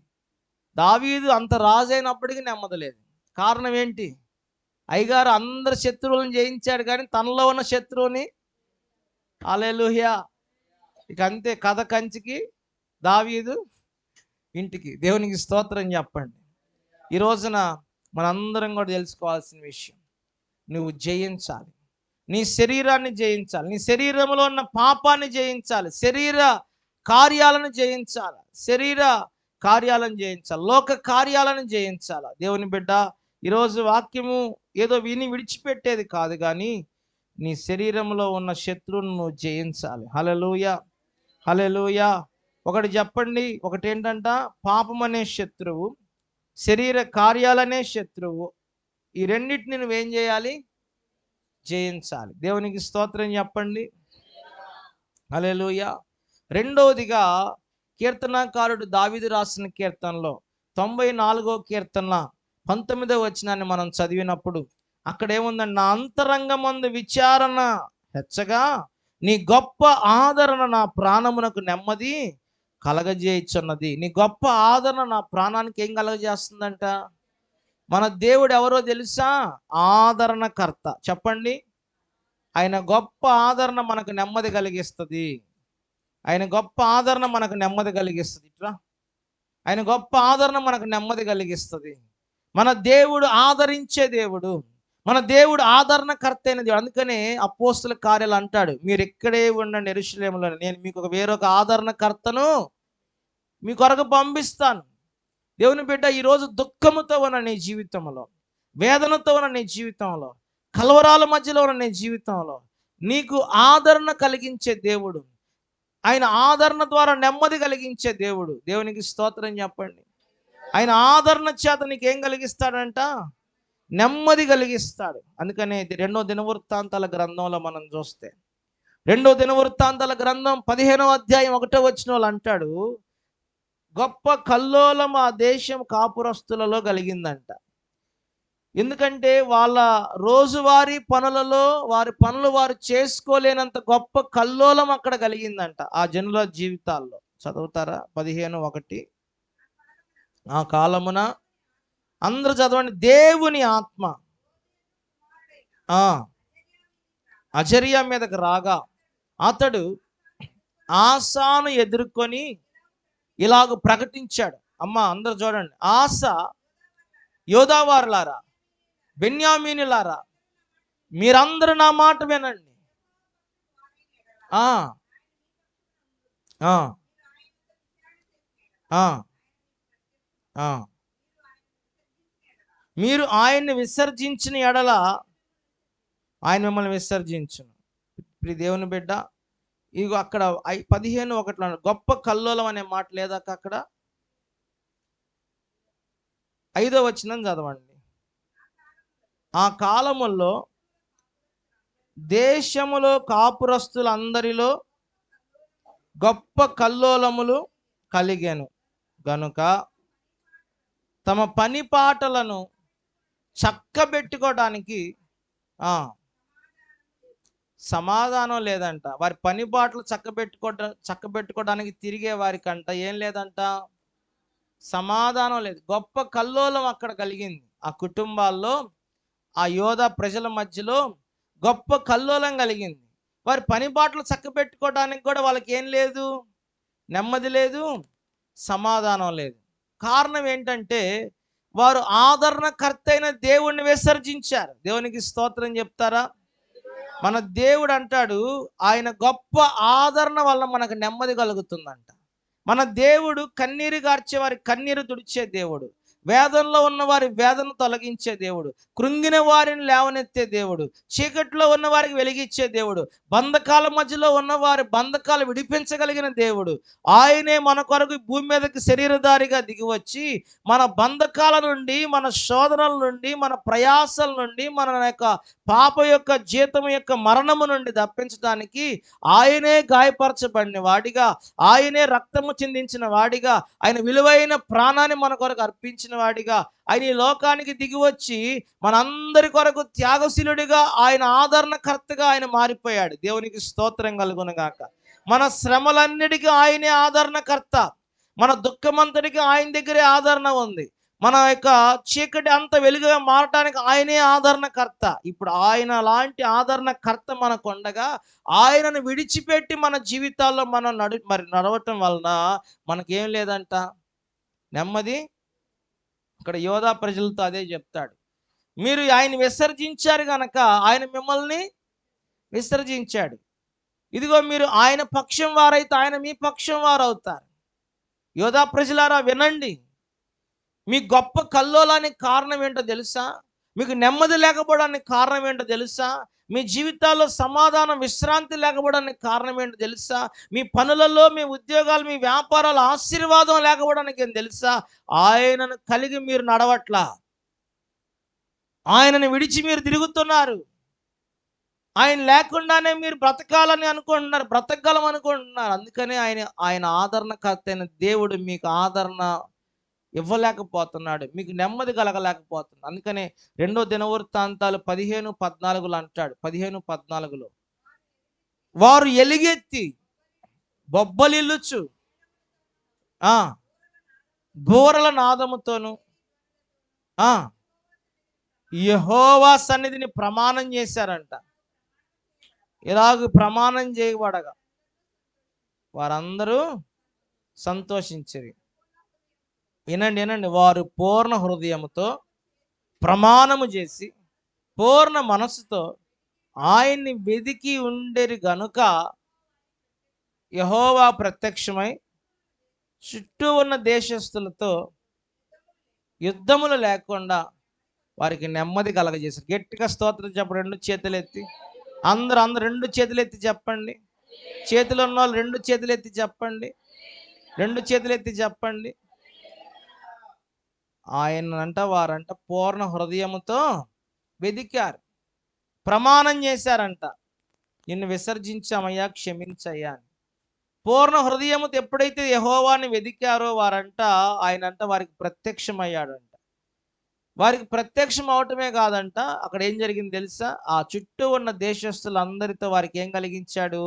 దావీదు అంత రాజైనప్పటికీ నెమ్మది లేదు. కారణం ఏంటి? అయ్యగారు అందరు శత్రువులను జయించాడు కానీ తనలో ఉన్న శత్రువుని, హల్లెలూయా, ఇక అంతే, కథ కంచికి, దావీదు ఇంటికి. దేవునికి స్తోత్రం చెప్పండి. ఈ రోజున మనందరం కూడా తెలుసుకోవాల్సిన విషయం, నువ్వు జయించాలి, నీ శరీరాన్ని జయించాలి, నీ శరీరంలో ఉన్న పాపాన్ని జయించాలి, శరీర కార్యాలను జయించాలి, లోక కార్యాలను జయించాలి. దేవుని బిడ్డ, ఈరోజు వాక్యము ఏదో విని విడిచిపెట్టేది కాదు, కానీ నీ శరీరంలో ఉన్న శత్రువును నువ్వు జయించాలి. హల్లెలూయా, హల్లెలూయా. ఒకటి చెప్పండి, ఒకటి ఏంటంట, పాపం అనే శత్రువు, శరీర కార్యాలనే శత్రువు. ఈ రెండింటిని నువ్వేం చేయాలి? జయించాలి. దేవునికి స్తోత్రం చెప్పండి. హల్లెలూయా. రెండవదిగా కీర్తనాకారుడు దావీదు రాసిన కీర్తనలో 94వ కీర్తన 19వ వచనాన్ని మనం చదివినప్పుడు అక్కడ ఏముందండి, నా అంతరంగమందు విచారణ హెచ్చగా నీ గొప్ప ఆదరణ నా ప్రాణమునకు నెమ్మది కలగజేయుచున్నది. నీ గొప్ప ఆదరణ నా ప్రాణానికి ఏం కలగజేస్తుందంట? మన దేవుడు ఎవరో తెలుసా? ఆదరణకర్త. చెప్పండి, ఆయన గొప్ప ఆదరణ మనకు నెమ్మది కలిగిస్తుంది. ఆయన గొప్ప ఆదరణ మనకు నెమ్మది కలిగిస్తుంది. ఇట్లా ఆయన గొప్ప ఆదరణ మనకు నెమ్మది కలిగిస్తుంది. మన దేవుడు ఆదరించే దేవుడు, మన దేవుడు ఆదరణకర్త అయిన దేవుడు. అందుకనే అపోస్తుల కార్యాలు అంటాడు, మీరు ఇక్కడే ఉండండి యెరూషలేములో, నేను మీకు వేరొక ఆదరణకర్తను మీ కొరకు పంపిస్తాను. దేవుని బిడ్డ, ఈరోజు దుఃఖముతో ఉన్న నీ జీవితంలో, వేదనతో ఉన్న నీ జీవితంలో, కలవరాల మధ్యలో ఉన్న నీ జీవితంలో నీకు ఆదరణ కలిగించే దేవుడు, ఆయన ఆదరణ ద్వారా నెమ్మది కలిగించే దేవుడు. దేవునికి స్తోత్రం చెప్పండి. ఆయన ఆదరణ చేత నీకు ఏం కలిగిస్తాడంట? నెమ్మది కలిగిస్తాడు. అందుకనే 2వ దినవృత్తాంతాల గ్రంథంలో మనం చూస్తే, 2వ దినవృత్తాంతాల గ్రంథం 15వ అధ్యాయం 1వ వచనంలో అంటాడు, గొప్ప కల్లోలం ఆ దేశం కాపురస్తులలో కలిగిందంట. ఎందుకంటే వాళ్ళ రోజువారీ పనులలో వారి పనులు వారు చేసుకోలేనంత గొప్ప కల్లోలం అక్కడ కలిగిందంట ఆ జనుల జీవితాల్లో. చదువుతారా? 15:1. ఆ కాలమున, అందరూ చదవండి, దేవుని ఆత్మ అజర్యా మీదకి రాగా అతడు ఆసాను ఎదుర్కొని ఇలాగ ప్రకటించాడు. అమ్మ అందరూ చూడండి, ఆస యోధావారులారా, బెన్యామీనులారా, మీరందరూ నా మాట వినండి. ఆ ఆ ఆ ఆ మీరు ఆయన్ని విసర్జించిన ఎడల ఆయన మిమ్మల్ని విసర్జించును. ఇప్పుడు దేవుని బిడ్డ, ఇగో అక్కడ 15:1 గొప్ప కల్లోలం అనే మాట లేదా అక్కడ? 5వ వచనం చదవండి. ఆ కాలములో దేశములో కాపురస్తులందరిలో గొప్ప కల్లోలములు కలిగెను గనుక తమ పని పాటలను చక్కబెట్టుకోవడానికి ఆ సమాధానం లేదంట. వారి పని పాటలు చక్కబెట్టుకోవడానికి తిరిగే వారికంట ఏం లేదంట, సమాధానం లేదు. గొప్ప కల్లోలం అక్కడ కలిగింది ఆ కుటుంబాల్లో, ఆ యోధా ప్రజల మధ్యలో గొప్ప కల్లోలం కలిగింది. వారి పని బాటలు చక్కబెట్టుకోవడానికి కూడా వాళ్ళకి ఏం లేదు, నెమ్మది లేదు, సమాధానం లేదు. కారణం ఏంటంటే వారు ఆదరణకర్త అయిన దేవుణ్ణి విసర్జించారు. దేవునికి స్తోత్రం చెప్తారా? మన దేవుడు అంటాడు, ఆయన గొప్ప ఆదరణ వల్ల మనకు నెమ్మది కలుగుతుందంట. మన దేవుడు కన్నీరు గార్చే వారి కన్నీరు తుడిచే దేవుడు, వేదనలో ఉన్న వారి వేదన తొలగించే దేవుడు, కృంగిన వారిని లేవనెత్తే దేవుడు, చీకట్లో ఉన్న వారికి వెలిగించే దేవుడు, బంధకాల మధ్యలో ఉన్న వారి బంధకాలు విడిపించగలిగిన దేవుడు. ఆయనే మన కొరకు భూమి మీదకి శరీరధారిగా దిగివచ్చి మన బంధకాల నుండి, మన శోధనల నుండి, మన ప్రయాసల నుండి, మన యొక్క పాప యొక్క జీతం యొక్క మరణము నుండి తప్పించడానికి ఆయనే గాయపరచబడిన వాడిగా, ఆయనే రక్తము చిందించిన వాడిగా, ఆయన విలువైన ప్రాణాన్ని మన కొరకు అర్పించిన వాడిగా, ఆయన ఈ లోకానికి దిగివచ్చి మనందరి కొరకు త్యాగశీలుడిగా, ఆయన ఆదరణకర్తగా ఆయన మారిపోయాడు. దేవునికి స్తోత్రం కలుగునుగాక. మన శ్రమలన్నిటికీ ఆయనే ఆదరణకర్త. మన దుఃఖమంతటికి ఆయన దగ్గరే ఆదరణ ఉంది. మన యొక్క చీకటి అంత వెలుగుగా మారటానికి ఆయనే ఆదరణకర్త. ఇప్పుడు ఆయన లాంటి ఆదరణకర్త మనకు ఉండగా ఆయనను విడిచిపెట్టి మన జీవితాల్లో మనం నడవటం వలన మనకేం లేదంట, నెమ్మది. ఇక్కడ యోధా ప్రజలతో అదే చెప్తాడు, మీరు ఆయన విసర్జించారు గనక ఆయన మిమ్మల్ని విసర్జించాడు. ఇదిగో మీరు ఆయన పక్షం వారైతే ఆయన మీ పక్షం వారు అవుతారు. యోధా ప్రజలారా వినండి, మీ గొప్ప కల్లోలానికి కారణం ఏంటో తెలుసా? మీకు నెమ్మది లేకపోవడానికి కారణం ఏంటో తెలుసా? మీ జీవితాల్లో సమాధానం, విశ్రాంతి లేకపోవడానికి కారణం ఏంటో తెలుసా? మీ పనులలో, మీ ఉద్యోగాలు, మీ వ్యాపారాలు ఆశీర్వాదం లేకపోవడానికి ఏం తెలుసా? ఆయనను కలిగి మీరు నడవట్లా, ఆయనను విడిచి మీరు తిరుగుతున్నారు. ఆయన లేకుండానే మీరు బ్రతకాలని అనుకుంటున్నారు, బ్రతకగలం అనుకుంటున్నారు. అందుకనే ఆయన ఆదరణకర్త అయిన దేవుడు మీకు ఆదరణ ఇవ్వలేకపోతున్నాడు, మీకు నెమ్మది కలగలేకపోతున్నాడు. అందుకనే 2వ దినవృత్తాంతాలు 15:14 అంటాడు. 15:14 వారు ఎలుగెత్తి బొబ్బలిల్లుచు బూరల నాదముతోను యెహోవా సన్నిధిని ప్రమాణం చేశారంట. ఇలాగ ప్రమాణం చేయబడగా వారందరూ సంతోషించిరి. వినండి, వారు పూర్ణ హృదయముతో ప్రమాణము చేసి పూర్ణ మనస్సుతో ఆయన్ని వెదికి ఉండేరు గనుక యెహోవా ప్రత్యక్షమై చుట్టూ ఉన్న దేశస్తులతో యుద్ధములు లేకుండా వారికి నెమ్మది కలగజేశారు. గట్టిగా స్తోత్రం చెప్పండి. 2 చేతులు ఎత్తి అందరూ 2 చేతులు ఎత్తి చెప్పండి. చేతులు ఉన్న వాళ్ళు 2 చేతులు ఎత్తి చెప్పండి. 2 చేతులు ఎత్తి చెప్పండి. వారంట పూర్ణ హృదయముతో వెదికారు, ప్రమాణం చేశారంట, నిన్ను విసర్జించామయ్యా, క్షమించయ్యా అని. పూర్ణ హృదయముతో ఎప్పుడైతే యెహోవాని వెదికారో వారంట ఆయనంట వారికి ప్రత్యక్షమయ్యాడంట. వారికి ప్రత్యక్షం అవటమే కాదంట, అక్కడ ఏం జరిగింది తెలుసా? ఆ చుట్టూ ఉన్న దేశస్తులందరితో వారికి ఏం కలిగించాడు?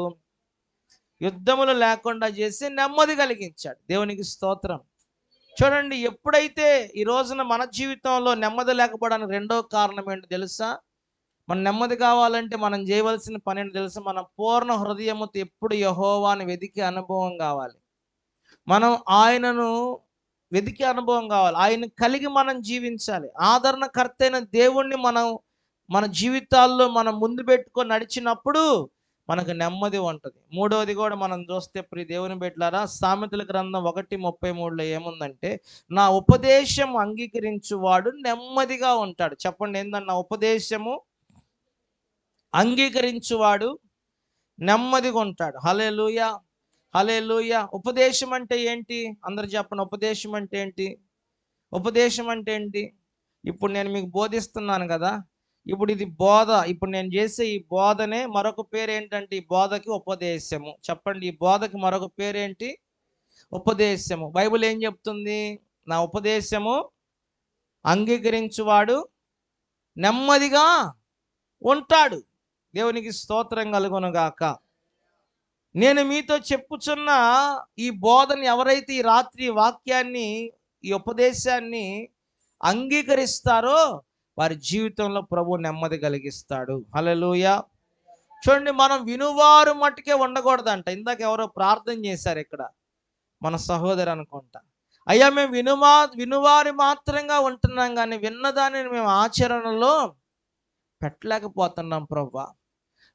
యుద్ధములు లేకుండా చేసి నెమ్మది కలిగించాడు. దేవునికి స్తోత్రం. చూడండి, ఎప్పుడైతే ఈ రోజున మన జీవితంలో నెమ్మది లేకపోవడానికి రెండో కారణం ఏంటో తెలుసా? మన నెమ్మది కావాలంటే మనం చేయవలసిన పని ఏంటో తెలుసా? మనం పూర్ణ హృదయముతో ఎప్పుడు యెహోవాని వెదికే అనుభవం కావాలి. మనం ఆయనను వెదికే అనుభవం కావాలి. ఆయన కలిగి మనం జీవించాలి. ఆదరణకర్త అయిన దేవుణ్ణి మనం మన జీవితాల్లో మనం ముందు పెట్టుకొని నడిచినప్పుడు మనకు నెమ్మది ఉంటుంది. మూడవది కూడా మనం చూస్తే ప్రియ దేవుని బిడ్డలారా, సామెతల గ్రంథం 1:33లో ఏముందంటే, నా ఉపదేశం అంగీకరించువాడు నెమ్మదిగా ఉంటాడు. చెప్పండి ఏందన్న ఉపదేశము అంగీకరించువాడు నెమ్మదిగా ఉంటాడు. హల్లెలూయా, హల్లెలూయా. ఉపదేశం అంటే ఏంటి? అందరు చెప్పండి, ఉపదేశం అంటే ఏంటి? ఉపదేశం అంటే ఏంటి? ఇప్పుడు నేను మీకు బోధిస్తున్నాను కదా, ఇప్పుడు ఇది బోధ. ఇప్పుడు నేను చేసే ఈ బోధనే మరొక పేరు ఏంటంటే, ఈ బోధకి ఉపదేశము. చెప్పండి, ఈ బోధకి మరొక పేరేంటి? ఉపదేశము. బైబిల్ ఏం చెప్తుంది? నా ఉపదేశము అంగీకరించువాడు నెమ్మదిగా ఉంటాడు. దేవునికి స్తోత్రం కలుగును గాక. నేను మీతో చెప్పుచున్న ఈ బోధని ఎవరైతే ఈ రాత్రి వాక్యాన్ని, ఈ ఉపదేశాన్ని అంగీకరిస్తారో వారి జీవితంలో ప్రభు నెమ్మది కలిగిస్తాడు. హల్లెలూయా. చూడండి, మనం వినువారు మట్టుకే ఉండకూడదంట. ఇందాక ఎవరో ప్రార్థన చేశారు ఇక్కడ, మన సహోదరు అనుకుంటా. అయ్యా, మేము వినువారి మాత్రంగా ఉంటున్నాం, కానీ విన్నదానిని మేము ఆచరణలో పెట్టలేకపోతున్నాం ప్రభా.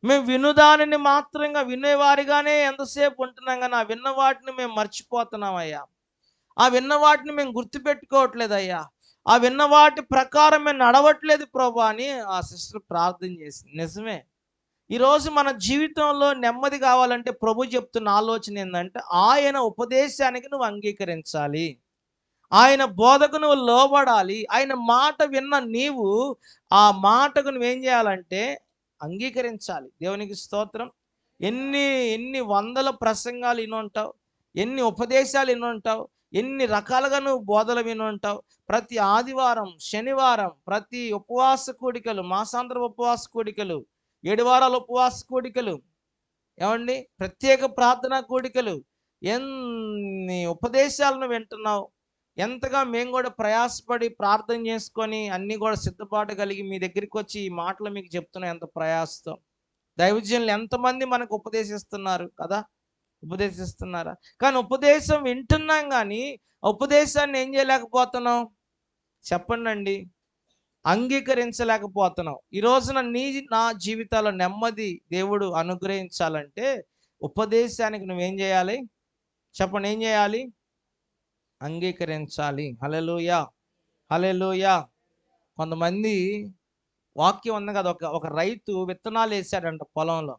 మేము వినుదానిని మాత్రంగా వినేవారిగానే ఎంతసేపు ఉంటున్నాం, కానీ ఆ విన్న వాటిని మేము మర్చిపోతున్నాం అయ్యా. ఆ విన్న వాటిని మేము గుర్తుపెట్టుకోవట్లేదు అయ్యా. ఆ విన్న వాటి ప్రకారం మేము నడవట్లేదు ప్రభా అని ఆ సిస్టర్ ప్రార్థన చేసింది. నిజమే. ఈరోజు మన జీవితంలో నెమ్మది కావాలంటే ప్రభు చెప్తున్న ఆలోచన ఏంటంటే, ఆయన ఉపదేశానికి నువ్వు అంగీకరించాలి, ఆయన బోధకు నువ్వు లోబడాలి. ఆయన మాట విన్న నీవు ఆ మాటకు నువ్వేం చేయాలంటే అంగీకరించాలి. దేవునికి స్తోత్రం. ఎన్ని ఎన్ని వందల ప్రసంగాలు వినుంటావు, ఎన్ని ఉపదేశాలు వినుంటావు, ఎన్ని రకాలుగా నువ్వు బోధలు వినుంటావు. ప్రతి ఆదివారం, శనివారం, ప్రతి ఉపవాస కూడికలు, మాసాంతర ఉపవాస కూడికలు, 7 వారాల ఉపవాస కూడికలు, ఏమండి, ప్రత్యేక ప్రార్థనా కూడికలు, ఎన్ని ఉపదేశాలను వింటున్నావు. ఎంతగా మేము కూడా ప్రయాసపడి ప్రార్థన చేసుకొని అన్నీ కూడా సిద్ధపాటు కలిగి మీ దగ్గరికి వచ్చి ఈ మాటలు మీకు చెప్తున్నాం ఎంత ప్రయాసతో. దైవజనులు ఎంతమంది మనకు ఉపదేశిస్తున్నారు కదా, ఉపదేశిస్తున్నారా? కానీ ఉపదేశం వింటున్నాం, కానీ ఉపదేశాన్ని ఏం చేయలేకపోతున్నాం? చెప్పండి అండి. అంగీకరించలేకపోతున్నాం. ఈ రోజున నా జీవితాల్లో నెమ్మది దేవుడు అనుగ్రహించాలంటే ఉపదేశానికి నువ్వేం చేయాలి? చెప్పండి, ఏం చేయాలి? అంగీకరించాలి. హల్లెలూయా, హల్లెలూయా. కొంతమంది వాక్యం ఉంది కదా, ఒక రైతు విత్తనాలు వేసాడంట పొలంలో.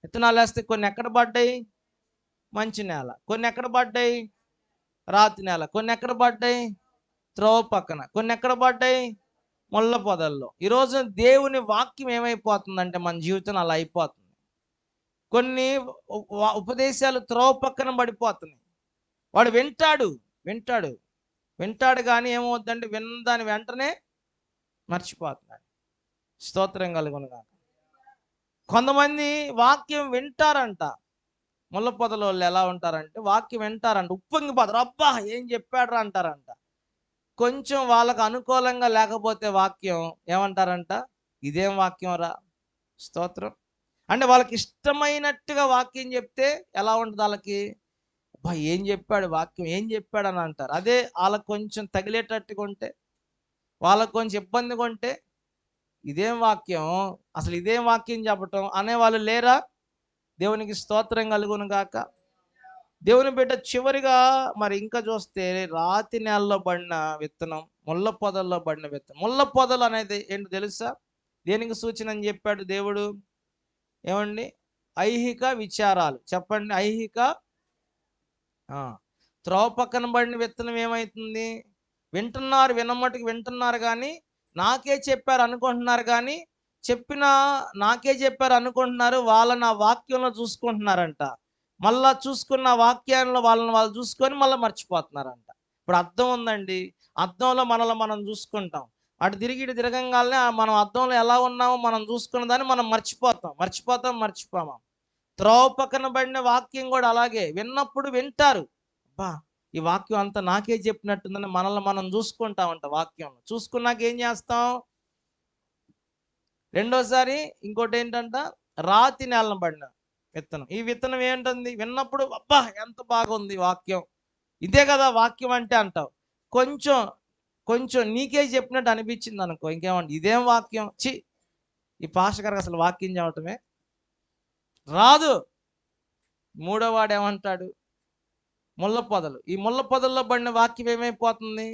విత్తనాలు వేస్తే కొన్ని ఎక్కడ పడ్డాయి? మంచి నేల. కొన్ని ఎక్కడ పడ్డాయి? రాతి నేల. కొన్ని ఎక్కడ పడ్డాయి? త్రోవ పక్కన. కొన్ని ఎక్కడ పడ్డాయి? ముళ్ళ పొదల్లో. ఈరోజు దేవుని వాక్యం ఏమైపోతుందంటే మన జీవితం అలా అయిపోతుంది. కొన్ని ఉపదేశాలు త్రోవ పక్కన పడిపోతున్నాయి. వాడు వింటాడు వింటాడు వింటాడు కానీ ఏమవుద్దంటే విన్నదాని వెంటనే మర్చిపోతున్నాడు. స్తోత్రం కలుగును గాక. కొంతమంది వాక్యం వింటారంట. ముళ్ళ పొదల వాళ్ళు ఎలా ఉంటారంటే వాక్యం వింటారంట, ఉప్పొంగిపోతారు. అబ్బా ఏం చెప్పాడు అంటారంట. కొంచెం వాళ్ళకు అనుకూలంగా లేకపోతే వాక్యం ఏమంటారంట? ఇదేం వాక్యం రా. స్తోత్రం. అంటే వాళ్ళకి ఇష్టమైనట్టుగా వాక్యం చెప్తే ఎలా ఉంటుంది వాళ్ళకి? అబ్బా ఏం చెప్పాడు వాక్యం, ఏం చెప్పాడు అని అంటారు. అదే వాళ్ళకు కొంచెం తగిలేటట్టుగా ఉంటే, వాళ్ళకు కొంచెం ఇబ్బందిగా ఉంటే, ఇదేం వాక్యం, అసలు ఇదేం వాక్యం చెప్పటం అనేవాళ్ళు లేరా? దేవునికి స్తోత్రం కలుగును గాక. దేవుని బిడ్డ చివరిగా మరి ఇంకా చూస్తే, రాతి నేలలో పడిన విత్తనం, ముళ్ళ పొదల్లో పడిన విత్తనం. ముళ్ళ పొదలు అనేది ఏంటి తెలుసా? దేనికి సూచన అని చెప్పాడు దేవుడు? ఏమండి? ఐహిక విచారాలు. చెప్పండి, ఐహిక. త్రోవ పక్కన పడిన విత్తనం ఏమవుతుంది? వింటున్నారు, వినమట్టుకు వింటున్నారు, కానీ నాకే చెప్పారు అనుకుంటున్నారు, కానీ చెప్పిన నాకే చెప్పారు అనుకుంటున్నారు. వాళ్ళని ఆ వాక్యంలో చూసుకుంటున్నారంట. మళ్ళా చూసుకున్న వాక్యాల్లో వాళ్ళు చూసుకొని మళ్ళీ మర్చిపోతున్నారంట. ఇప్పుడు అర్థం ఉందండి, అద్దంలో మనల్ని మనం చూసుకుంటాం. అటు తిరిగి ఇటు తిరగంగానే మనం అద్దంలో ఎలా ఉన్నామో మనం చూసుకున్న దాన్ని మనం మర్చిపోతాం. త్రోవ పక్కన పడిన వాక్యం కూడా అలాగే. విన్నప్పుడు వింటారు, అబ్బా ఈ వాక్యం అంతా నాకే చెప్పినట్టుందని మనల్ని మనం చూసుకుంటామంట. వాక్యం చూసుకున్నాక ఏం చేస్తాం? రెండోసారి ఇంకోటి ఏంటంట, రాతి నేలను పడిన విత్తనం. ఈ విత్తనం ఏంటుంది? విన్నప్పుడు అబ్బా ఎంత బాగుంది వాక్యం, ఇదే కదా వాక్యం అంటే అంటావు. కొంచెం కొంచెం నీకే చెప్పినట్టు అనిపించింది అనుకో, ఇంకేమంటే ఇదేం వాక్యం, ఈ పాస్టర్ గారికి అసలు వాక్యం చెప్పటమే రాదు. మూడో వాడు ఏమంటాడు, ముళ్ళ పొదలు. ఈ ముళ్ళ పొదల్లో పడిన వాక్యం ఏమైపోతుంది,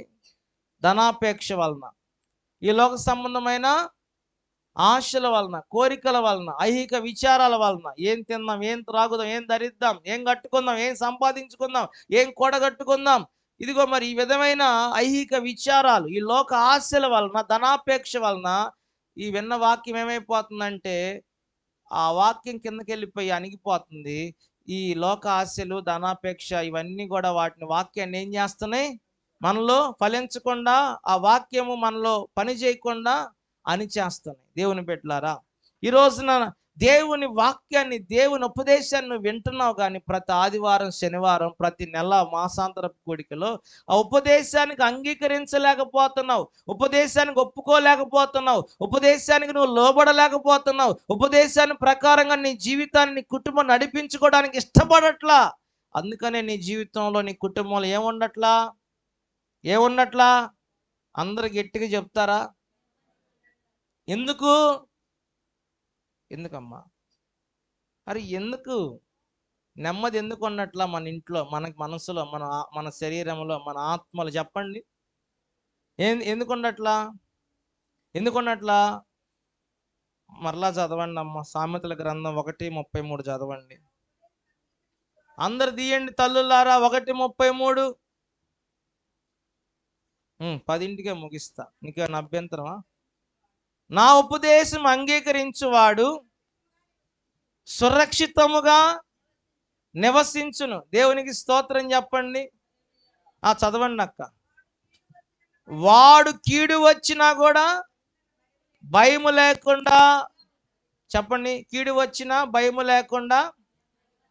ధనాపేక్ష వలన, ఈ లోక సంబంధమైన ఆశల వలన, కోరికల వలన, ఐహిక విచారాల వలన, ఏం తిందాం, ఏం త్రాగుదాం, ఏం ధరిద్దాం, ఏం కట్టుకుందాం, ఏం సంపాదించుకుందాం, ఏం కూడగట్టుకుందాం, ఇదిగో మరి ఈ విధమైన ఐహిక విచారాలు, ఈ లోక ఆశల వలన, ధనాపేక్ష వలన ఈ విన్న వాక్యం ఏమైపోతుందంటే ఆ వాక్యం కిందకి వెళ్ళిపోయి అణిగిపోతుంది. ఈ లోక ఆశలు, ధనాపేక్ష ఇవన్నీ కూడా వాక్యాన్ని ఏం చేస్తున్నాయి, మనలో ఫలించకుండా, ఆ వాక్యము మనలో పని చేయకుండా అణిచేస్తున్నాయి. దేవుని బిడ్డలారా, ఈ రోజున దేవుని వాక్యాన్ని, దేవుని ఉపదేశాన్ని వింటున్నావు, కానీ ప్రతి ఆదివారం, శనివారం, ప్రతి నెల మాసాంతరపు కూడికలో ఆ ఉపదేశానికి అంగీకరించలేకపోతున్నావు, ఉపదేశానికి ఒప్పుకోలేకపోతున్నావు, ఉపదేశానికి నువ్వు లోబడలేకపోతున్నావు, ఉపదేశాన్ని ప్రకారంగా నీ జీవితాన్ని, నీ కుటుంబం నడిపించుకోవడానికి ఇష్టపడట్లా. అందుకనే నీ జీవితంలో, నీ కుటుంబంలో ఏమున్నట్లా అందరు గట్టిగా చెప్తారా? ఎందుకమ్మా? అరే ఎందుకు నెమ్మది ఎందుకు ఉన్నట్లా మన ఇంట్లో, మన మనసులో, మన శరీరంలో, మన ఆత్మలో? చెప్పండి, ఎందుకున్నట్లా? మరలా చదవండి అమ్మ, సామెతల గ్రంథం 1:33 చదవండి. అందరు తీయండి తల్లులారా, 1:33. 10కే ముగిస్తా, నీకేమైనా అభ్యంతరమా? నా ఉపదేశం అంగీకరించువాడు సురక్షితముగా నివసించును. దేవునికి స్తోత్రం చెప్పండి. చదవండి అక్క. వాడు కీడు వచ్చినా కూడా భయము లేకుండా, చెప్పండి, కీడు వచ్చినా భయము లేకుండా,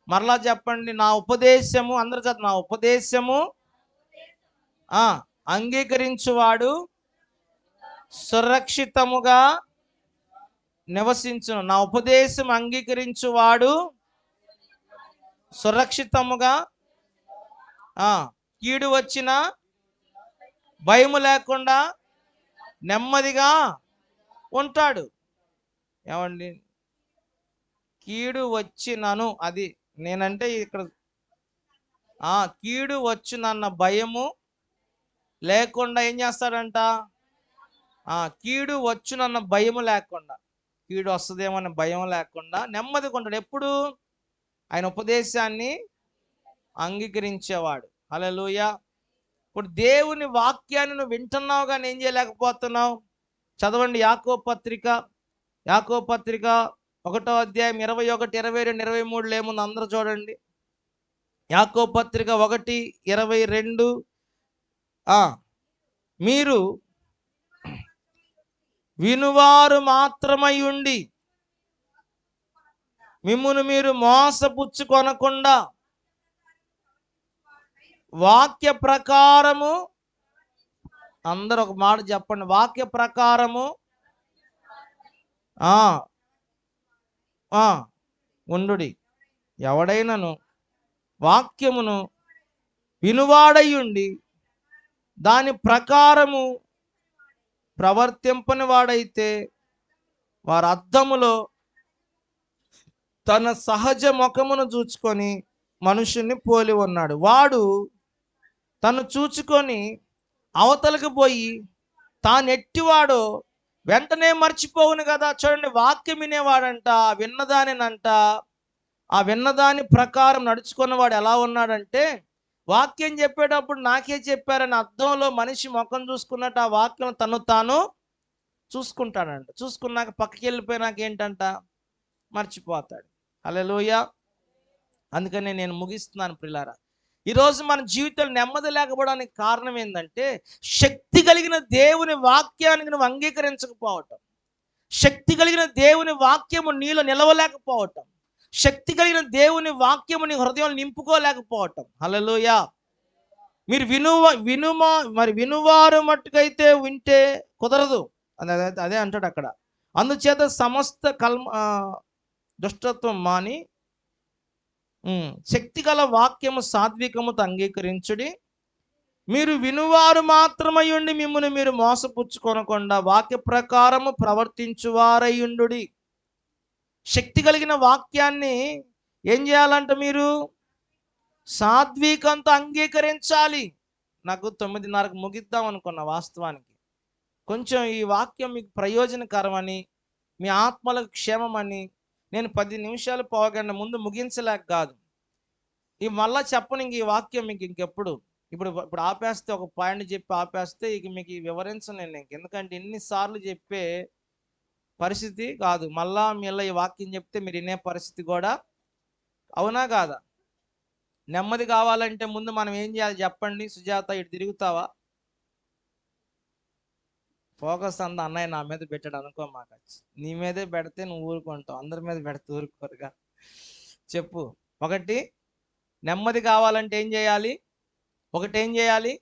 మరలా చెప్పండి, నా ఉపదేశము, అందరూ చదువు, నా ఉపదేశము అంగీకరించువాడు సురక్షితముగా నివసించును. నా ఉపదేశం అంగీకరించువాడు సురక్షితముగా, కీడు వచ్చినా భయము లేకుండా నెమ్మదిగా ఉంటాడు. ఏమండి, కీడు వచ్చినను, అది నేనంటే ఇక్కడ కీడు వచ్చునన్న భయము లేకుండా ఏం చేస్తాడంట? కీడు వచ్చునన్న భయము లేకుండా, కీడు వస్తుందేమన్న భయం లేకుండా నెమ్మదిగా ఉంటాడు. ఎప్పుడు? ఆయన ఉపదేశాన్ని అంగీకరించేవాడు. హల్లెలూయా. ఇప్పుడు దేవుని వాక్యాన్ని నువ్వు వింటున్నావు, కానీ ఏం చేయలేకపోతున్నావు? చదవండి యాకోబు పత్రిక 1వ అధ్యాయం 21, 22, 23 ఏముంది అందరూ చూడండి. యాకోబు పత్రిక 1:22. మీరు వినువారు మాత్రమై ఉండి మిమ్మును మీరు మోసపుచ్చుకొనకుండా వాక్య ప్రకారము, అందరూ ఒక మాట చెప్పండి, వాక్య ప్రకారము ఉండుడి. ఎవడైనను వాక్యమును వినువాడయుండి దాని ప్రకారము ప్రవర్తింపని వాడైతే వారి అద్దములో తన సహజ ముఖమును చూచుకొని మనుషుని పోలి ఉన్నాడు. వాడు తను చూచుకొని అవతలకు పోయి తాను ఎట్టివాడో వెంటనే మర్చిపోవును కదా. చూడండి, వాక్యం వినేవాడంట, విన్నదానినంట, ఆ విన్నదాని ప్రకారం నడుచుకున్నవాడు ఎలా ఉన్నాడంటే, వాక్యం చెప్పేటప్పుడు నాకే చెప్పారని అర్థంలో మనిషి ముఖం చూసుకున్నట్టు ఆ వాక్యం తను తాను చూసుకుంటాడంట. చూసుకున్నాక పక్కకి వెళ్ళిపోయినాక ఏంటంట, మర్చిపోతాడు. హల్లెలూయా. అందుకని నేను ముగిస్తున్నాను ప్రియులారా. ఈరోజు మన జీవితంలో నెమ్మది లేకపోవడానికి కారణం ఏంటంటే, శక్తి కలిగిన దేవుని వాక్యానికి నువ్వు అంగీకరించకపోవటం, శక్తి కలిగిన దేవుని వాక్యము నీలో నిలవలేకపోవటం, శక్తి కలిగిన దేవుని వాక్యము నీ హృదయంలో నింపుకోలేకపోవటం. హల్లెలూయా. మీరు వినువారు మట్టుకైతే వింటే కుదరదు, అదే అంటాడు అక్కడ. అందుచేత సమస్త దుష్టత్వం మాని శక్తిగల వాక్యము సాత్వికముతో అంగీకరించుడి. మీరు వినువారు మాత్రమై ఉండి మిమ్మల్ని మీరు మోసపుచ్చుకొనకుండా వాక్య ప్రకారము ప్రవర్తించువారయ్యుండుడి. శక్తి కలిగిన వాక్యాన్ని ఏం చేయాలంట మీరు? సాత్వికంతో అంగీకరించాలి. నాకు 9:30కు ముగిద్దాం అనుకున్న వాస్తవానికి. కొంచెం ఈ వాక్యం మీకు ప్రయోజనకరమని, మీ ఆత్మలకు క్షేమమని నేను 10 నిమిషాలు పావుగంట ముందు ముగించలేక కాదు. మళ్ళా చెప్పను ఈ వాక్యం మీకు ఇంకెప్పుడు. ఇప్పుడు ఆపేస్తే ఒక పాయింట్ చెప్పి ఆపేస్తే ఇక మీకు వివరించను నేను ఎందుకంటే ఎన్నిసార్లు చెప్పే పరిస్థితి కాదు. మళ్ళా ఈ వాక్యం చెప్తే మీరు వినే పరిస్థితి కూడా అవునా కాదా? నెమ్మది కావాలంటే ముందు మనం ఏం చేయాలి చెప్పండి? సుజాత, ఇటు తిరుగుతావా? ఫోకస్ అంతా అన్నయ్య నా మీద పెట్టాడు అనుకో, మాకు నీ మీదే పెడితే నువ్వు ఊరుకుంటావు, అందరి మీద పెడితే ఊరుకోరుగా. చెప్పు. ఒకటి, నెమ్మది కావాలంటే ఏం చేయాలి? ఏం చేయాలి?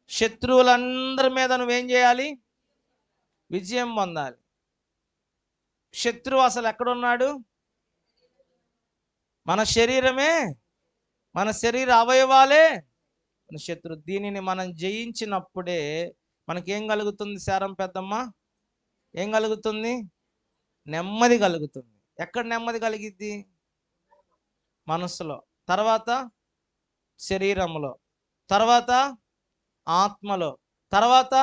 శత్రువులందరి మీద నువ్వేం చేయాలి? విజయం పొందాలి. శత్రువు అసలు ఎక్కడున్నాడు? మన శరీరమే, మన శరీర అవయవాలే మన శత్రువు. దీనిని మనం జయించినప్పుడే మనకేం కలుగుతుంది? శారం పెద్దమ్మ, ఏం కలుగుతుంది? నెమ్మది కలుగుతుంది. ఎక్కడ నెమ్మది కలిగిద్ది? మనసులో, తర్వాత శరీరంలో, తర్వాత ఆత్మలో, తర్వాత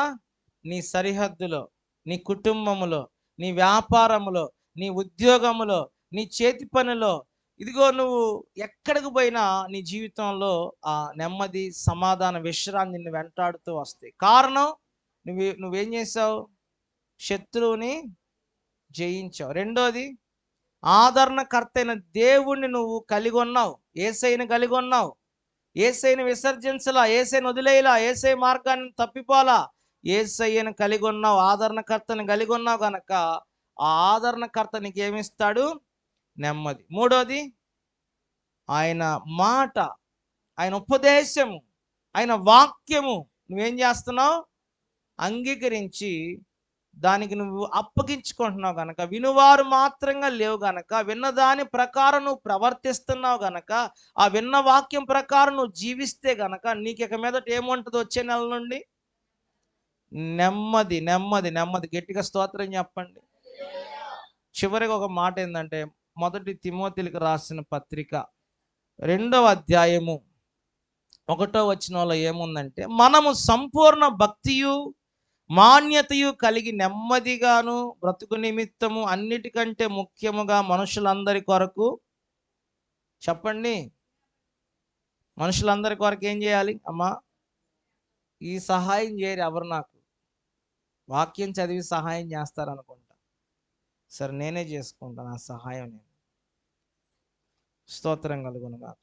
నీ సరిహద్దులో, నీ కుటుంబములో, నీ వ్యాపారములో, నీ ఉద్యోగములో, నీ చేతి పనిలో. ఇదిగో నువ్వు ఎక్కడికి పోయినా నీ జీవితంలో ఆ నెమ్మది, సమాధాన, విశ్రాంతి నిన్ను వెంటాడుతూ వస్తాయి. కారణం నువ్వేం చేసావు? శత్రువుని జయించావు. రెండోది, ఆదరణకర్త అయిన దేవుణ్ణి నువ్వు కలిగి ఉన్నావు. యేసయ్యను కలిగి ఉన్నావు. యేసయ్యను విసర్జించలా, యేసయ్యను వదిలేయలా, యేసయ్య మార్గాన్ని తప్పిపోలా. యేసయ్యను కలిగి ఉన్నావు, ఆదరణకర్తని కలిగి ఉన్నావు కనుక ఆ ఆదరణకర్త నీకు ఏమిస్తాడు? నెమ్మది. మూడోది, ఆయన మాట, ఆయన ఉపదేశము, ఆయన వాక్యము నువ్వేం చేస్తున్నావు? అంగీకరించి దానికి నువ్వు అప్పగించుకుంటున్నావు గనక, వినువారు మాత్రంగా లేవు గనక, విన్నదాని ప్రకారం నువ్వు ప్రవర్తిస్తున్నావు గనక, ఆ విన్న వాక్యం ప్రకారం నువ్వు జీవిస్తే గనక నీకు ఇక మీదట ఏముంటుంది? వచ్చే నెల నుండి నెమ్మది, నెమ్మది, నెమ్మది. గట్టిగా స్తోత్రం చెప్పండి. చివరిగా ఒక మాట ఏంటంటే, 1 తిమోతిలకు రాసిన పత్రిక 2వ అధ్యాయము 1వ వచనంలో ఏముందంటే, మనము సంపూర్ణ భక్తియు మాన్యతయు కలిగి నెమ్మదిగాను బ్రతుకు నిమిత్తము అన్నిటికంటే ముఖ్యముగా మనుషులందరి కొరకు, చెప్పండి, మనుషులందరి కొరకు ఏం చేయాలి? అమ్మా, ఈ సహాయం చేయరు ఎవరు నాకు? వాక్యం చదివి సహాయం చేస్తారనుకుంటా. సరే, నేనే చేసుకుంటాను ఆ సహాయం. నేను స్తోత్రం కలుగును గాక.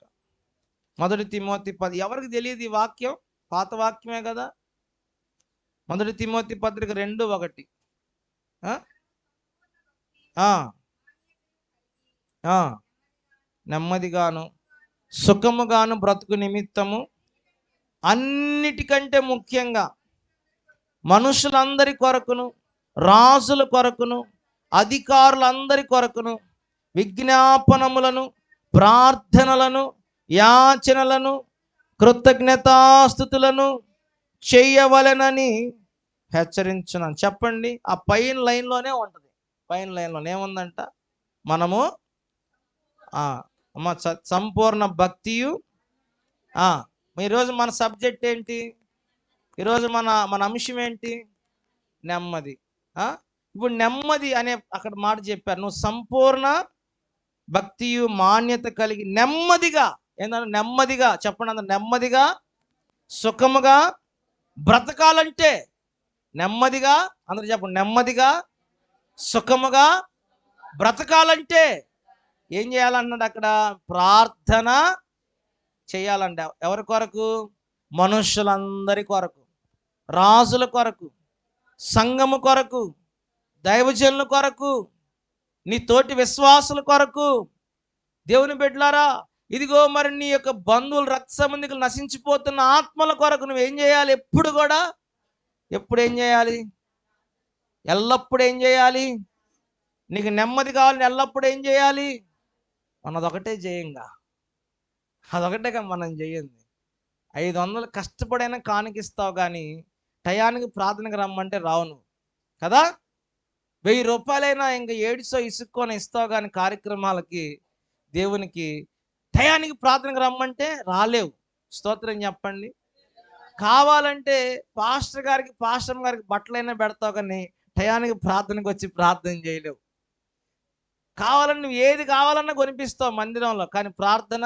1 తిమోతి 10. ఎవరికి తెలియదు ఈ వాక్యం? పాత వాక్యమే కదా. 1 తిమోతి పత్రిక 2:1. నెమ్మదిగాను సుఖముగాను బ్రతుకు నిమిత్తము అన్నిటికంటే ముఖ్యంగా మనుషులందరి కొరకును, రాజుల కొరకును, అధికారులందరి కొరకును విజ్ఞాపనములను, ప్రార్థనలను, యాచనలను, కృతజ్ఞతాస్తుతులను చేయవలెనని హెచ్చరించున్నాను. చెప్పండి. ఆ పైన లైన్లోనే ఉంటుంది. పైన లైన్లోనే ఏముందంట? మనము సంపూర్ణ భక్తియు. ఈరోజు మన సబ్జెక్ట్ ఏంటి? ఈరోజు మన అంశం ఏంటి? నెమ్మది. ఇప్పుడు నెమ్మది అనే అక్కడ మాట చెప్పారు. నువ్వు సంపూర్ణ భక్తియు మాన్యత కలిగి నెమ్మదిగా, ఏంటంటే నెమ్మదిగా, చెప్పండి అందరూ, నెమ్మదిగా సుఖముగా బ్రతకాలంటే, నెమ్మదిగా, అందరూ చెప్పండి, నెమ్మదిగా సుఖముగా బ్రతకాలంటే ఏం చేయాలన్నాడు అక్కడ? ప్రార్థన చేయాలంట. ఎవరి కొరకు? మనుషులందరి కొరకు, రాజుల కొరకు, సంఘము కొరకు, దైవజనుల కొరకు, నీ తోటి విశ్వాసుల కొరకు. దేవుని బిడ్డలారా, ఇదిగో మరి నీ యొక్క బంధువులు, రక్త సంబంధికులు నశించిపోతున్న ఆత్మల కొరకు నువ్వేం చేయాలి? ఎప్పుడు ఏం చేయాలి? ఎల్లప్పుడు ఏం చేయాలి? నీకు నెమ్మది కావాలని ఎల్లప్పుడు ఏం చేయాలి? మనదొకటే జయంగా, అదొకటేగా మనం చేయండి. 500 కష్టపడైనా కానుకిస్తావు కానీ టయానికి ప్రార్థనకు రమ్మంటే రావు నువ్వు కదా. 1000 రూపాయలైనా ఇంకా ఏడుసో ఇసుక్కొని ఇస్తావు కానీ కార్యక్రమాలకి, దేవునికి టయానికి ప్రార్థనకు రమ్మంటే రాలేవు. స్తోత్రం చెప్పండి. కావాలంటే పాస్టర్ గారికి బట్టలైనా పెడతావు కానీ టయానికి ప్రార్థనకు వచ్చి ప్రార్థన చేయలేవు. కావాలని నువ్వు ఏది కావాలన్నా కొనిపిస్తావు మందిరంలో, కానీ ప్రార్థన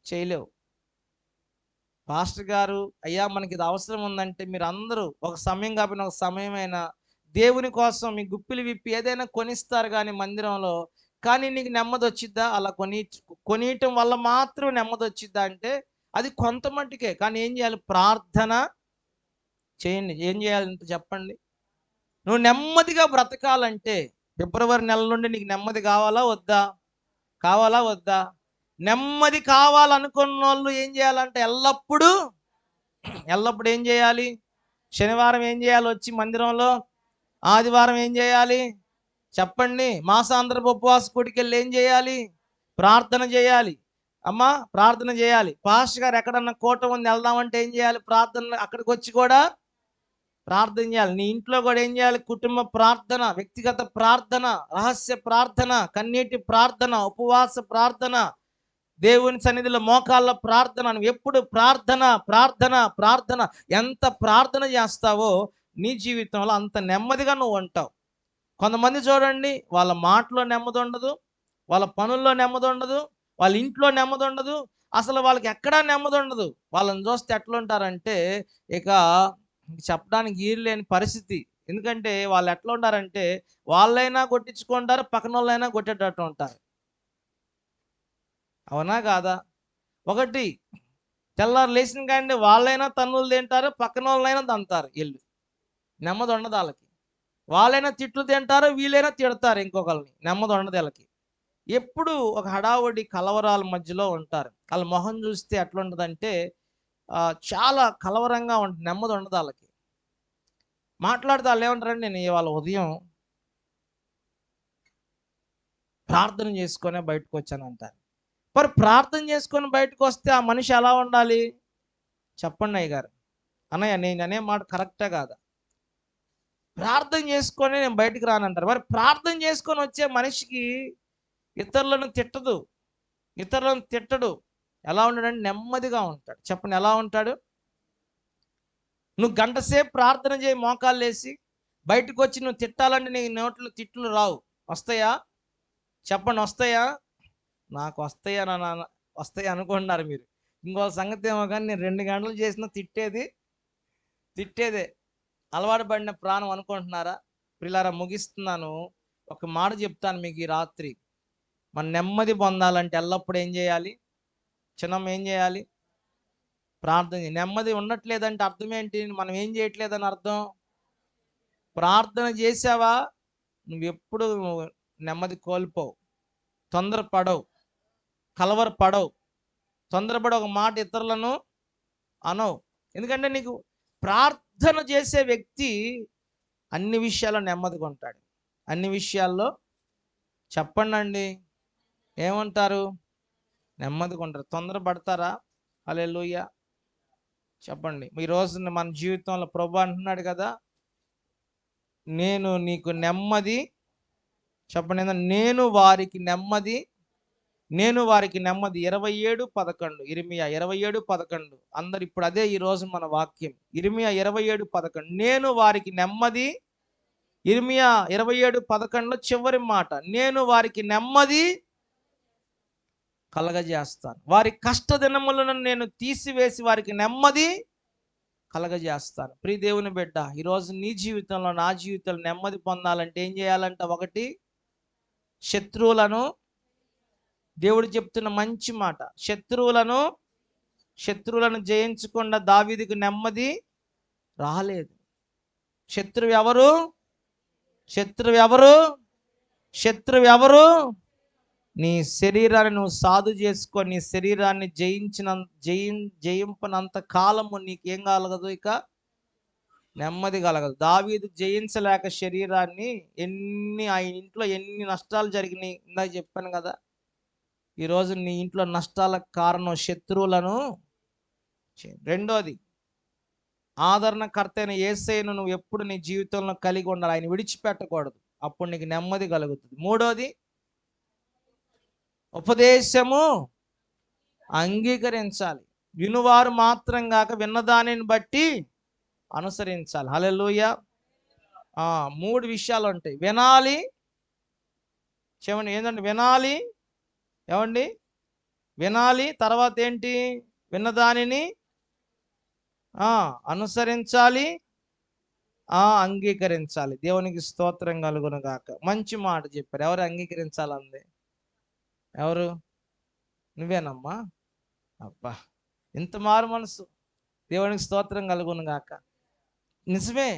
చేయలేవు. పాస్టర్ గారు, అయ్యా మనకి ఇది అవసరం ఉందంటే మీరు అందరూ ఒక సమయం కాకపోయినా ఒక సమయమైనా దేవుని కోసం మీ గుప్పిలు విప్పి ఏదైనా కొనిస్తారు కానీ మందిరంలో. కానీ నీకు నెమ్మది వచ్చిద్దా? అలా కొనియటం వల్ల మాత్రం నెమ్మది వచ్చిద్దా అంటే అది కొంత మట్టుకే. కానీ ఏం చేయాలి? ప్రార్థన చేయండి. ఏం చేయాలంటే చెప్పండి. నువ్వు నెమ్మదిగా బ్రతకాలంటే ఫిబ్రవరి నెల నుండి నీకు నెమ్మది కావాలా వద్దా? కావాలా వద్దా? నెమ్మది కావాలనుకున్న వాళ్ళు ఏం చేయాలంటే ఎల్లప్పుడూ ఏం చేయాలి? శనివారం ఏం చేయాలి? వచ్చి మందిరంలో. ఆదివారం ఏం చేయాలి? చెప్పండి. మాసాంతరపు ఉపవాస కూడికెళ్ళి ఏం చేయాలి? ప్రార్థన చేయాలి. అమ్మా ప్రార్థన చేయాలి. పాస్టర్ గారు ఎక్కడన్నా కూటమి ఉంది వెళ్దామంటే ఏం చేయాలి? ప్రార్థన అక్కడికి వచ్చి కూడా ప్రార్థన చేయాలి. నీ ఇంట్లో కూడా ఏం చేయాలి? కుటుంబ ప్రార్థన, వ్యక్తిగత ప్రార్థన, రహస్య ప్రార్థన, కన్నీటి ప్రార్థన, ఉపవాస ప్రార్థన, దేవుని సన్నిధిలో మోకాళ్ళ ప్రార్థన. నువ్వు ఎప్పుడు ప్రార్థన ప్రార్థన ప్రార్థన. ఎంత ప్రార్థన చేస్తావో నీ జీవితంలో అంత నెమ్మదిగా నువ్వు ఉంటావు. కొంతమంది చూడండి, వాళ్ళ మాటలో నెమ్మది ఉండదు, వాళ్ళ పనుల్లో నెమ్మది ఉండదు, వాళ్ళ ఇంట్లో నెమ్మది ఉండదు, అసలు వాళ్ళకి ఎక్కడా నెమ్మది ఉండదు. వాళ్ళని చూస్తే ఎట్లుంటారంటే ఇక చెప్పడానికి ఈరు లేని పరిస్థితి. ఎందుకంటే వాళ్ళు ఎట్లా ఉంటారంటే వాళ్ళైనా కొట్టించుకుంటారు, పక్కన వాళ్ళైనా కొట్టేటట్టు ఉంటారు. అవునా కాదా? ఒకటి, తెల్లారు లేచిన కానీ వాళ్ళైనా తన్నులు తింటారు, పక్కన వాళ్ళైనా తంతారు. ఇల్లు నెమ్మది ఉండదు వాళ్ళకి. వాళ్ళైనా తిట్లు తింటారు, వీళ్ళైనా తిడతారు ఇంకొకరిని. నెమ్మది ఉండదు వీళ్ళకి. ఎప్పుడు ఒక హడావుడి కలవరాల మధ్యలో ఉంటారు. వాళ్ళ మొహం చూస్తే ఎట్లా ఉంటుందంటే చాలా కలవరంగా ఉంటుంది, నెమ్మది ఉండదు వాళ్ళకి. మాట్లాడితే వాళ్ళు ఏమంటారంటే నేను ఇవాళ ఉదయం ప్రార్థన చేసుకునే బయటకు వచ్చాను అంటారు. మరి ప్రార్థన చేసుకొని బయటకు వస్తే ఆ మనిషి ఎలా ఉండాలి చెప్పండి అయ్య గారు? అన్నయ్య నేను అనే మాట కరెక్టే కాదా? ప్రార్థన చేసుకొని నేను బయటికి రానంటారు. మరి ప్రార్థన చేసుకొని వచ్చే మనిషికి ఇతరులను తిట్టడు. ఎలా ఉంటాడంటే నెమ్మదిగా ఉంటాడు. చెప్పండి, ఎలా ఉంటాడు? నువ్వు గంట సేపు ప్రార్థన చేయి మోకాళ్ళు వేసి, బయటకు వచ్చి నువ్వు తిట్టాలంటే నీ నోట్లో తిట్లు రావు. వస్తాయా? చెప్పండి, వస్తాయా? నాకు వస్తాయా నాన్న? వస్తాయి అనుకుంటున్నారు మీరు. ఇంకో సంగతి ఏమో కానీ నేను 2 గంటలు చేసినా తిట్టేదే అలవాటు పడిన ప్రాణం అనుకుంటున్నారా? ప్రియులారా, ముగిస్తున్నాను. ఒక మాట చెప్తాను మీకు ఈ రాత్రి. మనం నెమ్మది పొందాలంటే ఎల్లప్పుడూ ఏం చేయాలి? చిన్నమ్మ ఏం చేయాలి? ప్రార్థన. నెమ్మది ఉండట్లేదంటే అర్థం ఏంటి? మనం ఏం చేయట్లేదని అర్థం. ప్రార్థన చేసావా నువ్వెప్పుడు నెమ్మది కోల్పోవు, తొందరపడవు, కలవరపడవు, తొందరపడి ఒక మాట ఇతరులను అనవు. ఎందుకంటే నీకు ప్రార్థన చేసే వ్యక్తి అన్ని విషయాల్లో నెమ్మదిగా ఉంటాడు. అన్ని విషయాల్లో చెప్పండి ఏమంటారు? నెమ్మదిగా ఉంటారు. తొందరపడతారా? హల్లెలూయా చెప్పండి. ఈ రోజు మన జీవితంలో ప్రభువు అంటున్నాడు కదా, నేను నీకు నెమ్మది. చెప్పండి, నేను వారికి నెమ్మది. 27:11 ఇర్మియా 27:11. అందరు ఇప్పుడు అదే ఈరోజు మన వాక్యం. ఇర్మియా 27:11 నేను వారికి నెమ్మది. ఇర్మియా 27:11 చివరి మాట, నేను వారికి నెమ్మది కలగజేస్తాను, వారి కష్ట దినములను నేను తీసివేసి వారికి నెమ్మది కలగజేస్తాను. ప్రియ దేవుని బిడ్డ, ఈరోజు నీ జీవితంలో నా జీవితంలో నెమ్మది పొందాలంటే ఏం చేయాలంట? ఒకటి, శత్రువులను, దేవుడు చెప్తున్న మంచి మాట, శత్రువులను జయించకుండా దావీదుకు నెమ్మది రాలేదు. శత్రువు ఎవరు? నీ శరీరాన్ని నువ్వు సాధు చేసుకొని నీ శరీరాన్ని జయింపనంత కాలము నీకేం కలగదు? ఇక నెమ్మది కలగదు. దావీదు జయించలేక శరీరాన్ని ఆయన ఇంట్లో ఎన్ని నష్టాలు జరిగినాయి ఇందాక చెప్పాను కదా. ఈరోజు నీ ఇంట్లో నష్టాలకు కారణం శత్రువులను చేయండి. రెండోది, ఆదరణకర్త అయిన యేసయ్యను నువ్వు ఎప్పుడు నీ జీవితంలో కలిగి ఉండాలి. ఆయన విడిచిపెట్టకూడదు. అప్పుడు నీకు నెమ్మది కలుగుతుంది. మూడోది, ఉపదేశము అంగీకరించాలి. వినువారు మాత్రం కాక విన్నదానిని బట్టి అనుసరించాలి. హల్లెలూయా. మూడు విషయాలు ఉంటాయి. వినాలి, చెవండి ఏంటంటే వినాలి, ఏమండి, వినాలి, తర్వాత ఏంటి, విన్నదానిని అనుసరించాలి, అంగీకరించాలి. దేవునికి స్తోత్రం కలుగును గాక. మంచి మాట చెప్పారు. ఎవరు అంగీకరించాలంది? ఎవరు? నువ్వేనమ్మా. అబ్బా, ఇంత మారు మనసు. దేవునికి స్తోత్రం కలుగును గాక. నిజమే,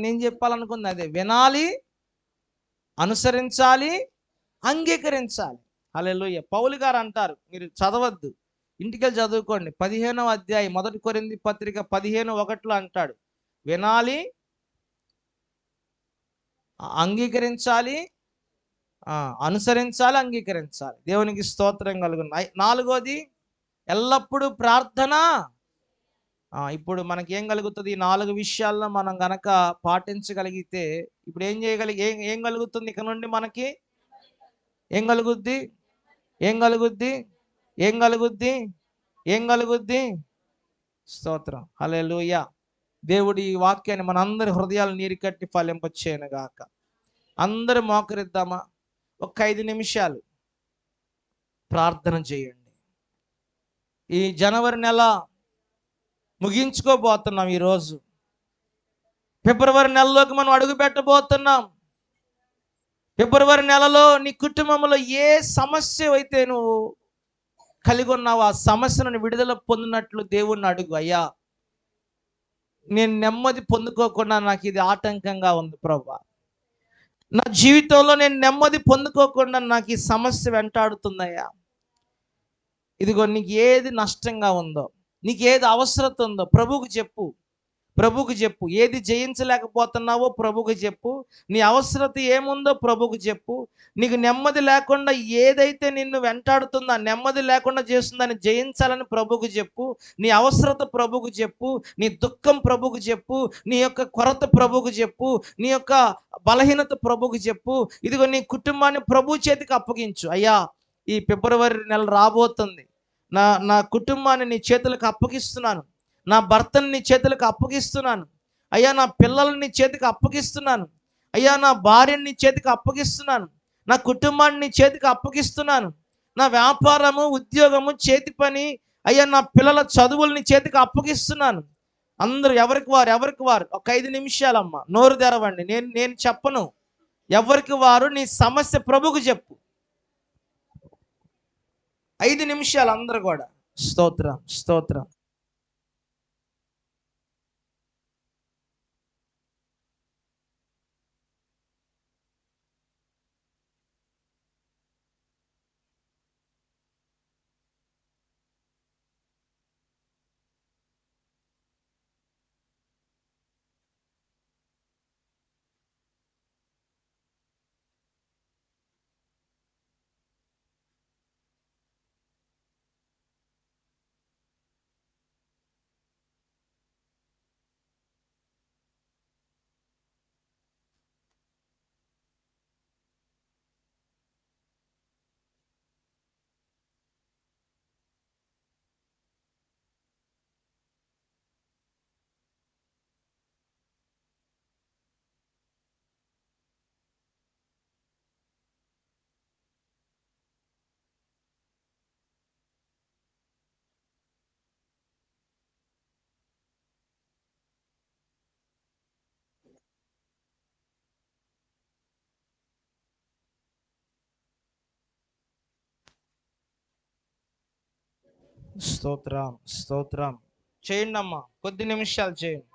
నేను చెప్పాలనుకుంది అదే. వినాలి, అనుసరించాలి, అంగీకరించాలి. హల్లెలూయా. పౌలు గారు అంటారు, మీరు చదవద్దు, ఇంటికెళ్ళి చదువుకోండి. 15వ అధ్యాయం 1 కొరింథీ పత్రిక 15:1 అంటాడు, వినాలి, అంగీకరించాలి, అనుసరించాలి, అంగీకరించాలి. దేవునికి స్తోత్రం కలుగును. నాలుగోది, ఎల్లప్పుడూ ప్రార్థన. ఇప్పుడు మనకి ఏం కలుగుతుంది? ఈ 4 విషయాల్లో మనం గనక పాటించగలిగితే ఇప్పుడు ఏం కలుగుతుంది? ఇక నుండి మనకి ఏం కలుగుద్ది? ఏం కలుగుద్ది? ఏం కలుగుద్ది? ఏం కలుగుద్ది? స్తోత్రం. హల్లెలూయా. దేవుడి ఈ వాక్యాన్ని మనందరి హృదయాలు నీరు కట్టి ఫలింపచేయను గాక. అందరూ మోకరిద్దామా? ఒక 5 నిమిషాలు ప్రార్థన చేయండి. ఈ జనవరి నెల ముగించుకోబోతున్నాం. ఈరోజు ఫిబ్రవరి నెలలోకి మనం అడుగు పెట్టబోతున్నాం. ఫిబ్రవరి నెలలో నీ కుటుంబంలో ఏ సమస్య అయితే నువ్వు కలిగి ఉన్నావు, ఆ సమస్యను విడుదల పొందినట్లు దేవుణ్ణి అడుగు. అయ్యా, నేను నెమ్మది పొందుకోకుండా నాకు ఇది ఆటంకంగా ఉంది ప్రభువా. నా జీవితంలో నేను నెమ్మది పొందుకోకుండా నాకు ఈ సమస్య వెంటాడుతుందయ్యా. ఇదిగో, నీకు ఏది నష్టంగా ఉందో, నీకు ఏది అవసరత ఉందో ప్రభువుకు చెప్పు. ప్రభువుకు చెప్పు. ఏది జయించలేకపోతున్నావో ప్రభువుకు చెప్పు. నీ అవసరత ఏముందో ప్రభువుకు చెప్పు. నీకు నెమ్మది లేకుండా ఏదైతే నిన్ను వెంటాడుతుందో, ఆ నెమ్మది లేకుండా చేస్తుందని జయించాలని ప్రభువుకు చెప్పు. నీ అవసరత ప్రభువుకు చెప్పు. నీ దుఃఖం ప్రభువుకు చెప్పు. నీ యొక్క కొరత ప్రభువుకు చెప్పు. నీ యొక్క బలహీనత ప్రభువుకు చెప్పు. ఇదిగో, నీ కుటుంబాన్ని ప్రభు చేతికి అప్పగించు. అయ్యా, ఈ ఫిబ్రవరి నెల రాబోతుంది. నా కుటుంబాన్ని నీ చేతులకు అప్పగిస్తున్నాను. నా భర్తని నీ చేతులకు అప్పగిస్తున్నాను. అయ్యా, నా పిల్లల్ని నీ చేతికి అప్పగిస్తున్నాను. అయ్యా, నా భార్యని నీ చేతికి అప్పగిస్తున్నాను. నా కుటుంబాన్ని నీ చేతికి అప్పగిస్తున్నాను. నా వ్యాపారము, ఉద్యోగము, చేతి పని, అయ్యా, నా పిల్లల చదువులు నీ చేతికి అప్పగిస్తున్నాను. అందరూ ఎవరికి వారు ఒక 5 నిమిషాలమ్మా నోరు తెరవండి. నేను చెప్పను. ఎవరికి వారు నీ సమస్య ప్రభువుకు చెప్పు. 5 నిమిషాలు అందరూ కూడా. స్తోత్రం, స్తోత్రం. స్తోత్రం, స్తోత్రం. చేయండి అమ్మా, కొద్ది నిమిషాలు చేయండి.